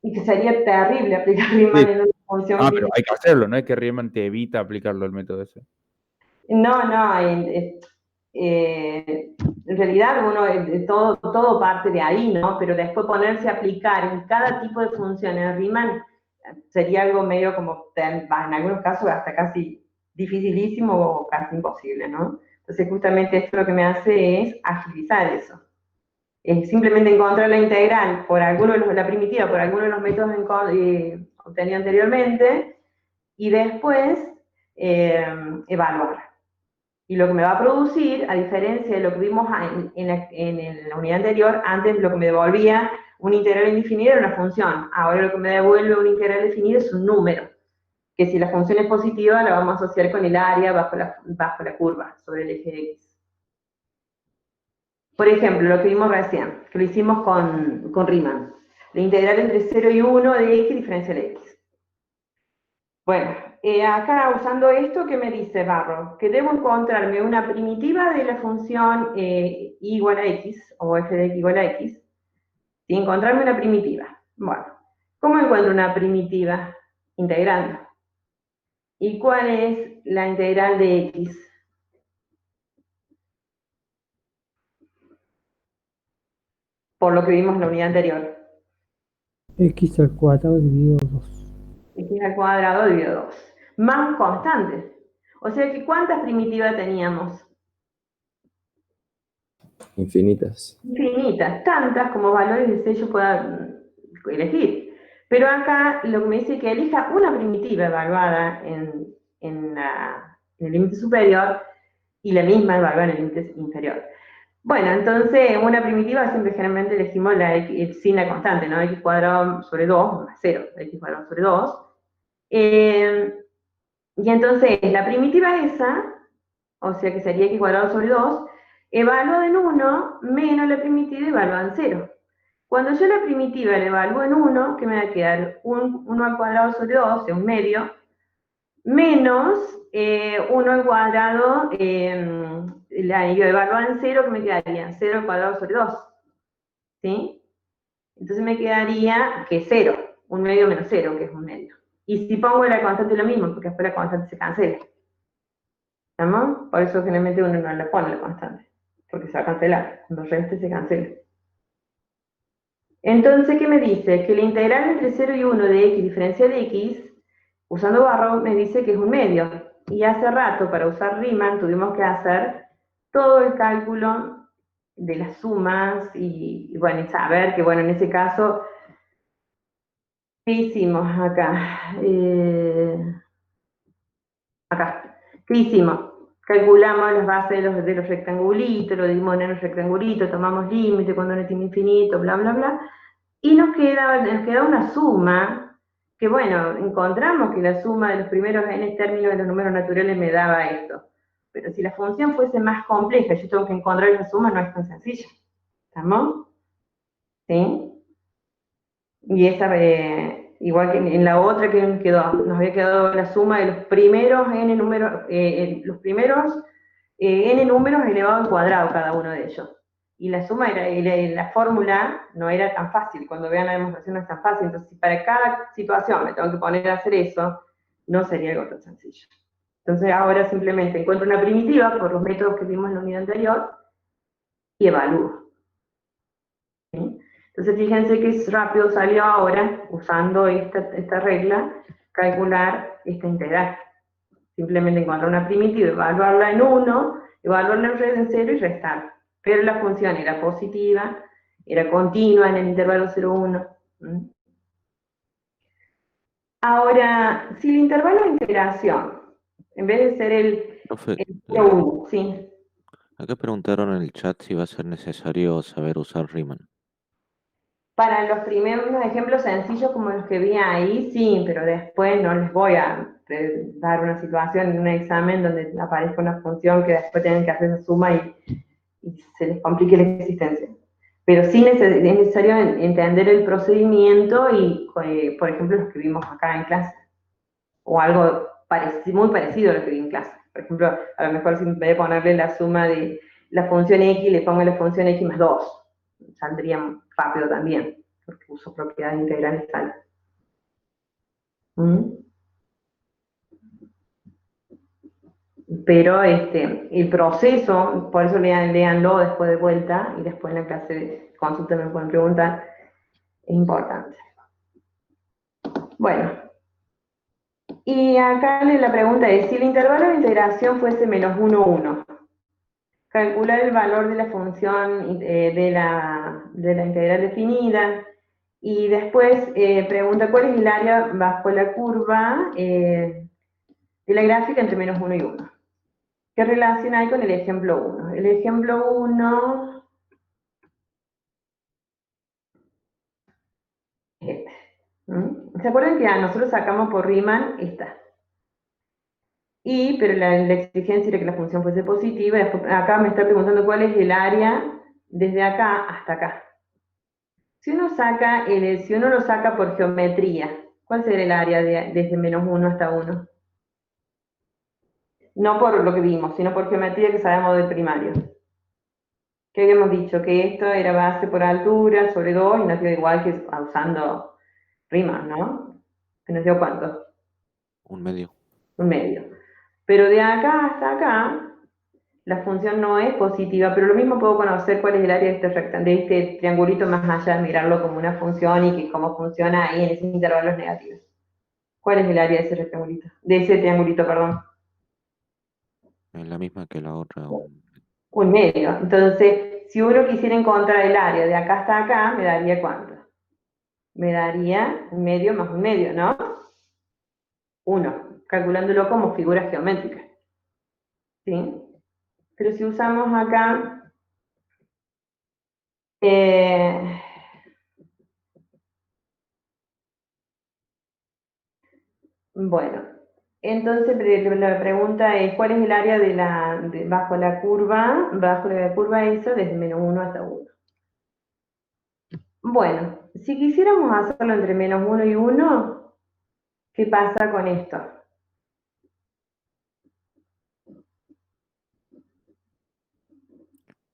Y que sería terrible aplicar Riemann en una función. Pero hay que hacerlo, no es que Riemann te evita aplicarlo el método ese. No, en realidad todo parte de ahí, ¿no? Pero después ponerse a aplicar en cada tipo de función en Riemann sería algo medio como, en algunos casos hasta casi dificilísimo o casi imposible, ¿no? Entonces justamente esto lo que me hace es agilizar eso. Es simplemente encontrar la integral por la primitiva por alguno de los métodos obtenidos anteriormente y después evaluar. Y lo que me va a producir, a diferencia de lo que vimos en la unidad anterior, antes lo que me devolvía una integral indefinida era una función. Ahora lo que me devuelve una integral definida es un número, que si la función es positiva la vamos a asociar con el área bajo la curva sobre el eje X. Por ejemplo, lo que vimos recién, que lo hicimos con Riemann. La integral entre 0 y 1 de x diferencial x. Bueno, acá usando esto, ¿qué me dice Barrow? Que debo encontrarme una primitiva de la función y igual a x, o f de x igual a x, y encontrarme una primitiva. Bueno, ¿cómo encuentro una primitiva? Integrando. ¿Y cuál es la integral de x? Por lo que vimos en la unidad anterior. X al cuadrado dividido 2. X al cuadrado dividido 2. Más constantes. O sea que ¿cuántas primitivas teníamos? Infinitas. Infinitas, tantas como valores de C yo pueda elegir. Pero acá lo que me dice es que elija una primitiva evaluada en el límite superior y la misma evaluada en el límite inferior. Bueno, entonces una primitiva siempre generalmente elegimos la x sin la constante, ¿no? X cuadrado sobre 2 más 0, x cuadrado sobre 2. Y entonces la primitiva esa, o sea que sería x cuadrado sobre 2, evalúa en 1 menos la primitiva evalúa en 0. Cuando yo la primitiva la evalúo en 1, ¿qué me va a quedar? 1 al cuadrado sobre 2, es un medio, menos 1 al cuadrado, la evalúa en 0, ¿qué me quedaría? 0 al cuadrado sobre 2. ¿Sí? Entonces me quedaría que 0, un medio menos 0, que es un medio. Y si pongo la constante lo mismo, porque después la constante se cancela. ¿Estamos? Por eso generalmente uno no le pone la constante, porque se va a cancelar. Cuando reste se cancela. Entonces, ¿qué me dice? Que la integral entre 0 y 1 de x diferencial de x, usando barro, me dice que es un medio. Y hace rato, para usar Riemann, tuvimos que hacer todo el cálculo de las sumas y bueno, y saber que, bueno, en ese caso, ¿qué hicimos acá? Acá. ¿Qué hicimos? Calculamos las bases de los rectangulitos, lo dimos en los rectangulitos, tomamos límite cuando no tiene infinito, bla, bla, bla. Y nos queda una suma, que bueno, encontramos que la suma de los primeros n términos de los números naturales me daba esto. Pero si la función fuese más compleja, yo tengo que encontrar esa suma, no es tan sencillo. ¿Estamos? ¿Sí? Y esa, igual que en la otra que nos había quedado la suma de los primeros n números, n números elevado al cuadrado cada uno de ellos. Y la suma la fórmula no era tan fácil, cuando vean la demostración no es tan fácil, entonces si para cada situación me tengo que poner a hacer eso, no sería algo tan sencillo. Entonces ahora simplemente encuentro una primitiva por los métodos que vimos en la unidad anterior y evalúo. ¿Sí? Entonces fíjense que rápido salió ahora, usando esta regla, calcular esta integral. Simplemente encontrar una primitiva, evaluarla en 1, evaluarla en 0 y restar. Pero la función era positiva, era continua en el intervalo 0,1. Ahora, si el intervalo de integración, en vez de ser el Profe, 0,1, ¿sí? acá preguntaron en el chat si va a ser necesario saber usar Riemann. Para los primeros ejemplos sencillos como los que vi ahí, sí, pero después no les voy a dar una situación en un examen donde aparezca una función que después tienen que hacer esa suma y se les complique la existencia. Pero sí es necesario entender el procedimiento y, por ejemplo, los que vimos acá en clase. O algo muy parecido a lo que vi en clase. Por ejemplo, a lo mejor si en vez de ponerle la suma de la función x, le pongo la función x más 2. Saldría rápido también, porque uso propiedades integrales tal. Pero el proceso, por eso leanlo después de vuelta y después en la clase de consulta me pueden preguntar, es importante. Bueno, y acá la pregunta es, si el intervalo de integración fuese menos 1, 1, calcular el valor de la función de la integral definida, y después pregunta cuál es el área bajo la curva de la gráfica entre menos 1 y 1. ¿Qué relación hay con el ejemplo 1? El ejemplo 1 es este. ¿Se acuerdan que nosotros sacamos por Riemann esta? Pero la exigencia era que la función fuese positiva. Acá me está preguntando cuál es el área desde acá hasta acá. Si uno lo saca por geometría, ¿cuál será el área desde menos 1 hasta 1? No por lo que vimos, sino por geometría que sabemos del primario. ¿Qué habíamos dicho? Que esto era base por altura sobre 2 y nos dio igual que usando Riemann, ¿no? ¿Que nos dio cuánto? Un medio. Un medio. Pero de acá hasta acá, la función no es positiva, pero lo mismo puedo conocer cuál es el área de este triangulito más allá de mirarlo como una función y que cómo funciona ahí en esos intervalos negativos. ¿Cuál es el área de ese rectangulito? De ese triangulito, perdón. Es la misma que la otra. Un medio. Entonces, si uno quisiera encontrar el área de acá hasta acá, ¿me daría cuánto? Me daría un medio más un medio, ¿no? 1, calculándolo como figuras geométricas. ¿Sí? Pero si usamos acá bueno, entonces la pregunta es, ¿cuál es el área bajo la curva esa desde menos 1 hasta 1? Bueno, si quisiéramos hacerlo entre menos 1 y 1, ¿qué pasa con esto?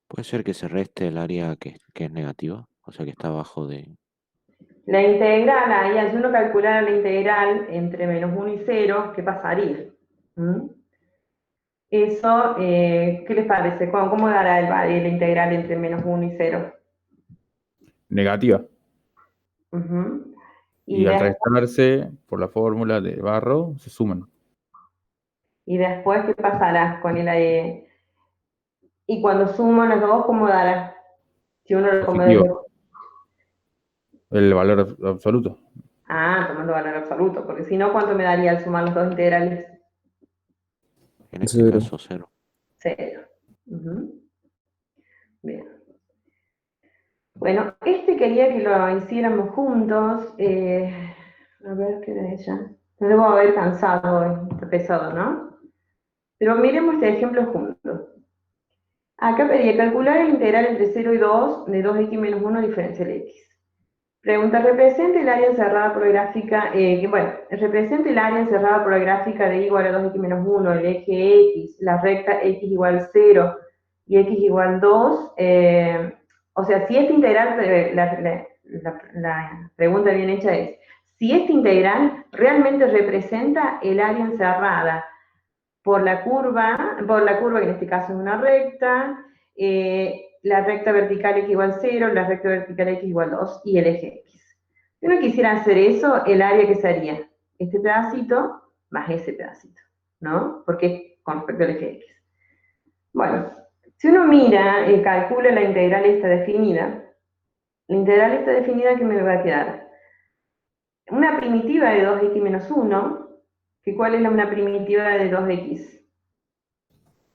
¿Puede ser que se reste el área que es negativa? O sea, que está abajo de... La integral, ahí si uno calculara la integral entre menos 1 y 0, ¿qué pasaría? Eso, ¿qué les parece? ¿Cómo dará el integral entre menos 1 y 0? Negativa. Ujú. Y al después, restarse por la fórmula de Barrow, se suman. ¿y después qué pasará con el y cuando sumo los dos, cómo dará? Si uno lo come Positivo. desde... El valor absoluto. Ah, tomando valor absoluto, porque si no, ¿cuánto me daría al sumar los dos integrales? En este Cero. caso, 0. 0. Ujú. Bien. Bueno, quería que lo hiciéramos juntos. A ver qué de ella. No debo haber cansado hoy, está pesado, ¿no? Pero miremos este ejemplo juntos. Acá pedía calcular el integral entre 0 y 2 de 2x menos 1 diferencial x. Pregunta, representa el área encerrada por la gráfica, representa el área encerrada por la gráfica de y igual a 2x menos 1, el eje x, la recta x igual 0 y x igual 2. O sea, si este integral, la pregunta bien hecha es, si este integral realmente representa el área encerrada por la curva que en este caso es una recta, la recta vertical x igual 0, la recta vertical x igual 2 y el eje x. Si uno quisiera hacer eso, el área que sería este pedacito más ese pedacito, ¿no? Porque con respecto al eje x. Bueno, si uno mira, calcula la integral esta definida, ¿qué me va a quedar? Una primitiva de 2x menos 1, que ¿cuál es una primitiva de 2x?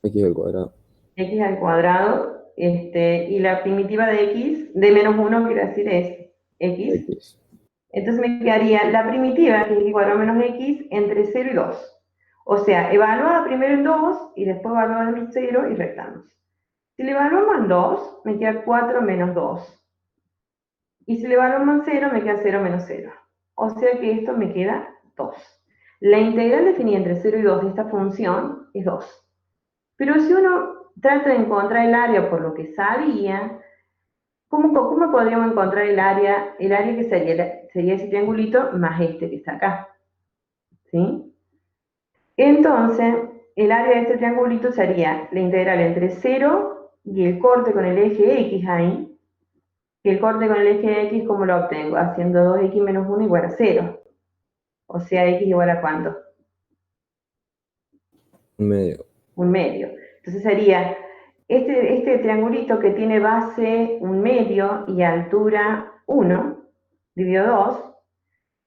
X al cuadrado. X al cuadrado, y la primitiva de x, de menos 1, quiere decir es x. X. Entonces me quedaría la primitiva, que es x cuadrado menos x, entre 0 y 2. O sea, evaluada primero en 2 y después evaluada en 0 y restamos. Si le evaluamos en 2, me queda 4 menos 2. Y si le evaluamos en 0, me queda 0 menos 0. O sea que esto me queda 2. La integral definida entre 0 y 2 de esta función es 2. Pero si uno trata de encontrar el área por lo que sabía, ¿cómo podríamos encontrar el área? El área que sería ese triangulito más este que está acá. ¿Sí? Entonces, el área de este triangulito sería la integral entre 0 y el corte con el eje X ahí. Y el corte con el eje X, ¿cómo lo obtengo? Haciendo 2x menos 1 igual a 0. O sea, X igual a ¿cuánto? Un medio. Un medio. Entonces sería este triangulito que tiene base 1 medio y altura 1, dividido 2,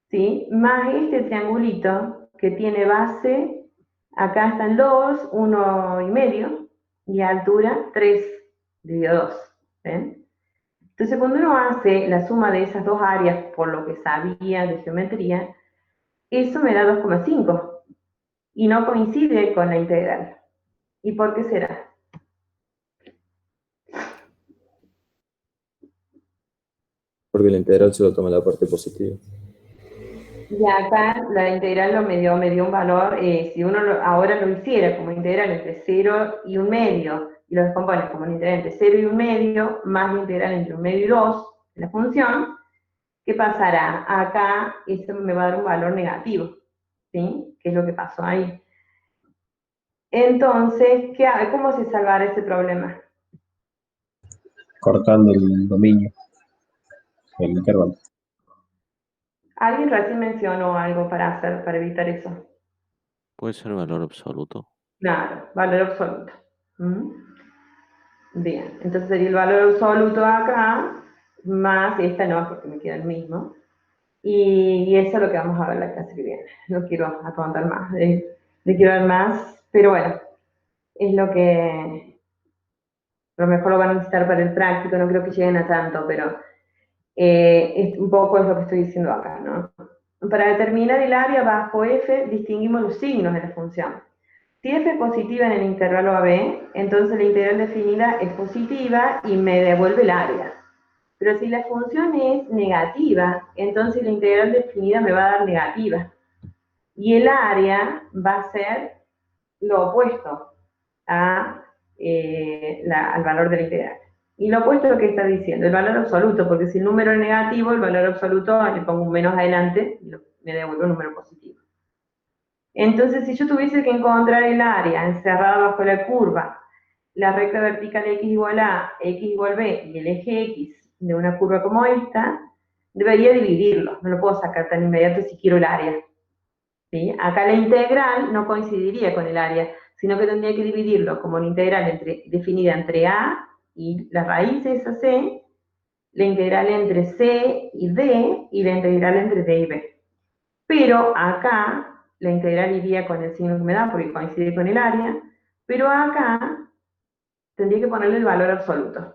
¿sí? Más este triangulito que tiene base, acá están 2, 1,5 y altura 3, dividido 2. ¿Ven? Entonces cuando uno hace la suma de esas dos áreas por lo que sabía de geometría, eso me da 2,5 y no coincide con la integral. ¿Y por qué será? Porque la integral solo toma la parte positiva. Y acá la integral me dio un valor, si uno ahora lo hiciera como integral entre 0 y 1 medio, y lo descompones como una integral entre 0 y 1 medio, más la integral entre 1 medio y 2, de la función, ¿qué pasará? Acá eso me va a dar un valor negativo, ¿sí? ¿Qué es lo que pasó ahí? Entonces, ¿cómo se salvará ese problema? Cortando el dominio, el intervalo. Alguien recién mencionó algo para evitar eso. Puede ser valor absoluto. Claro, valor absoluto. ¿Mm? Bien, entonces sería el valor absoluto acá, más esta no, porque me queda el mismo. Y eso es lo que vamos a ver la clase que viene. No quiero atontar más, quiero ver más, pero bueno, es lo mejor lo van a necesitar para el práctico, no creo que lleguen a tanto, pero un poco es lo que estoy diciendo acá, ¿no? Para determinar el área bajo f, distinguimos los signos de la función. Si f es positiva en el intervalo AB, entonces la integral definida es positiva y me devuelve el área. Pero si la función es negativa, entonces la integral definida me va a dar negativa. Y el área va a ser lo opuesto al valor de la integral. Y lo opuesto es lo que está diciendo, el valor absoluto, porque si el número es negativo, el valor absoluto le pongo un menos adelante y me devuelve un número positivo. Entonces, si yo tuviese que encontrar el área encerrada bajo la curva, la recta vertical x igual a, x igual b y el eje x de una curva como esta, debería dividirlo. No lo puedo sacar tan inmediato si quiero el área. ¿Sí? Acá la integral no coincidiría con el área, sino que tendría que dividirlo como una integral definida entre a y la raíz de esa c, la integral entre c y d y la integral entre d y b. Pero acá la integral iría con el signo que me da porque coincide con el área, pero acá tendría que ponerle el valor absoluto.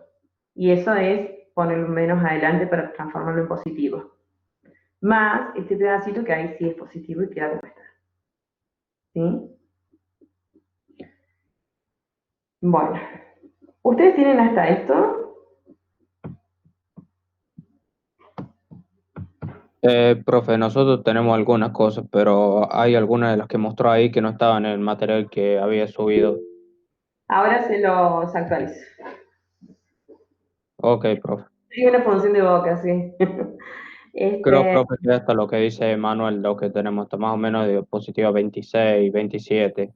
Y eso es ponerlo menos adelante para transformarlo en positivo. Más este pedacito que ahí sí es positivo y queda como está. ¿Sí? Bueno, ¿ustedes tienen hasta esto? Profe, nosotros tenemos algunas cosas, pero hay algunas de las que mostró ahí que no estaban en el material que había subido. Ahora se los actualizo. Ok, profe. Hay una función de boca, sí. Creo, profe, que hasta lo que dice Manuel, lo que tenemos está más o menos de diapositiva 26, 27.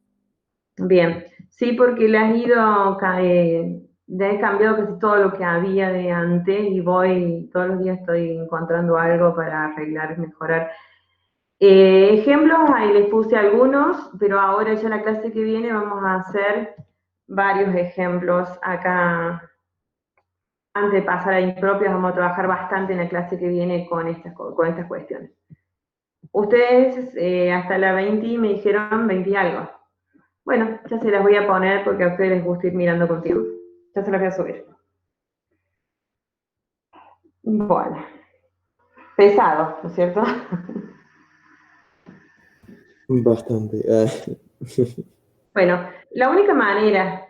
Bien, sí, porque le has ido, ya he cambiado casi todo lo que había de antes y todos los días estoy encontrando algo para arreglar, mejorar. Ejemplos, ahí les puse algunos, pero ahora ya en la clase que viene vamos a hacer varios ejemplos acá. Antes de pasar a impropios, vamos a trabajar bastante en la clase que viene con estas cuestiones. Ustedes hasta la 20 me dijeron 20 y algo. Bueno, ya se las voy a poner porque a ustedes les gusta ir mirando contigo. Ya se las voy a subir. Bueno. Pesado, ¿no es cierto? Bastante. Bueno, la única manera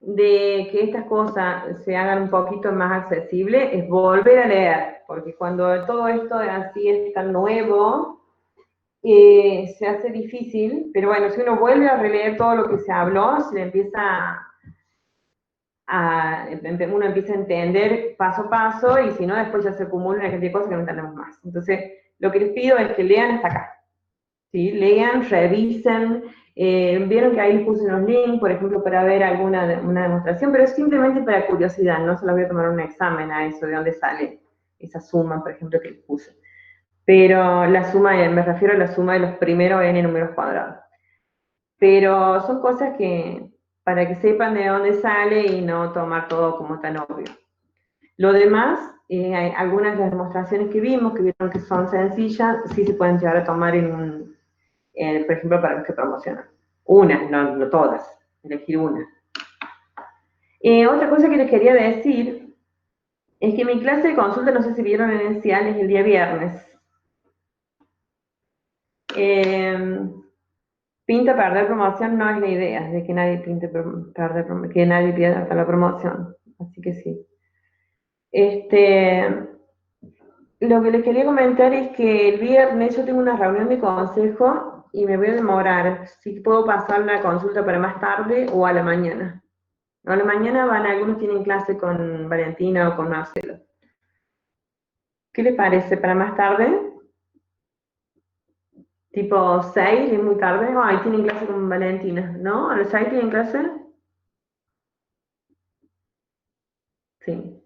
de que estas cosas se hagan un poquito más accesibles es volver a leer, porque cuando todo esto así es tan nuevo, se hace difícil, pero bueno, si uno vuelve a releer todo lo que se habló, se le empieza uno empieza a entender paso a paso y si no, después ya se acumula una cantidad de cosas que no entendemos más. Entonces, lo que les pido es que lean hasta acá. ¿Sí? Lean, revisen, vieron que ahí les puse unos links, por ejemplo, para ver una demostración, pero es simplemente para curiosidad, no se la voy a tomar un examen a eso, de dónde sale esa suma, por ejemplo, que les puse. Pero la suma, me refiero a la suma de los primeros n números cuadrados. Pero son cosas que, para que sepan de dónde sale y no tomar todo como tan obvio. Lo demás, hay algunas de las demostraciones que vimos, que vieron que son sencillas, sí se pueden llegar a tomar por ejemplo, para los que promocionan. Una, no todas, elegir una. Otra cosa que les quería decir es que mi clase de consulta, no sé si vieron en el CIAL, es el día viernes. Pinta perder promoción, no es la idea de que nadie pinte perder promoción, que nadie pierda la promoción. Así que sí. Lo que les quería comentar es que el viernes yo tengo una reunión de consejo y me voy a demorar. Si puedo pasar la consulta para más tarde o a la mañana. A la mañana algunos tienen clase con Valentina o con Marcelo. ¿Qué les parece para más tarde? Tipo 6, es muy tarde. Oh, ahí tienen clase con Valentina, ¿no? ¿A las 6 tienen clase? Sí.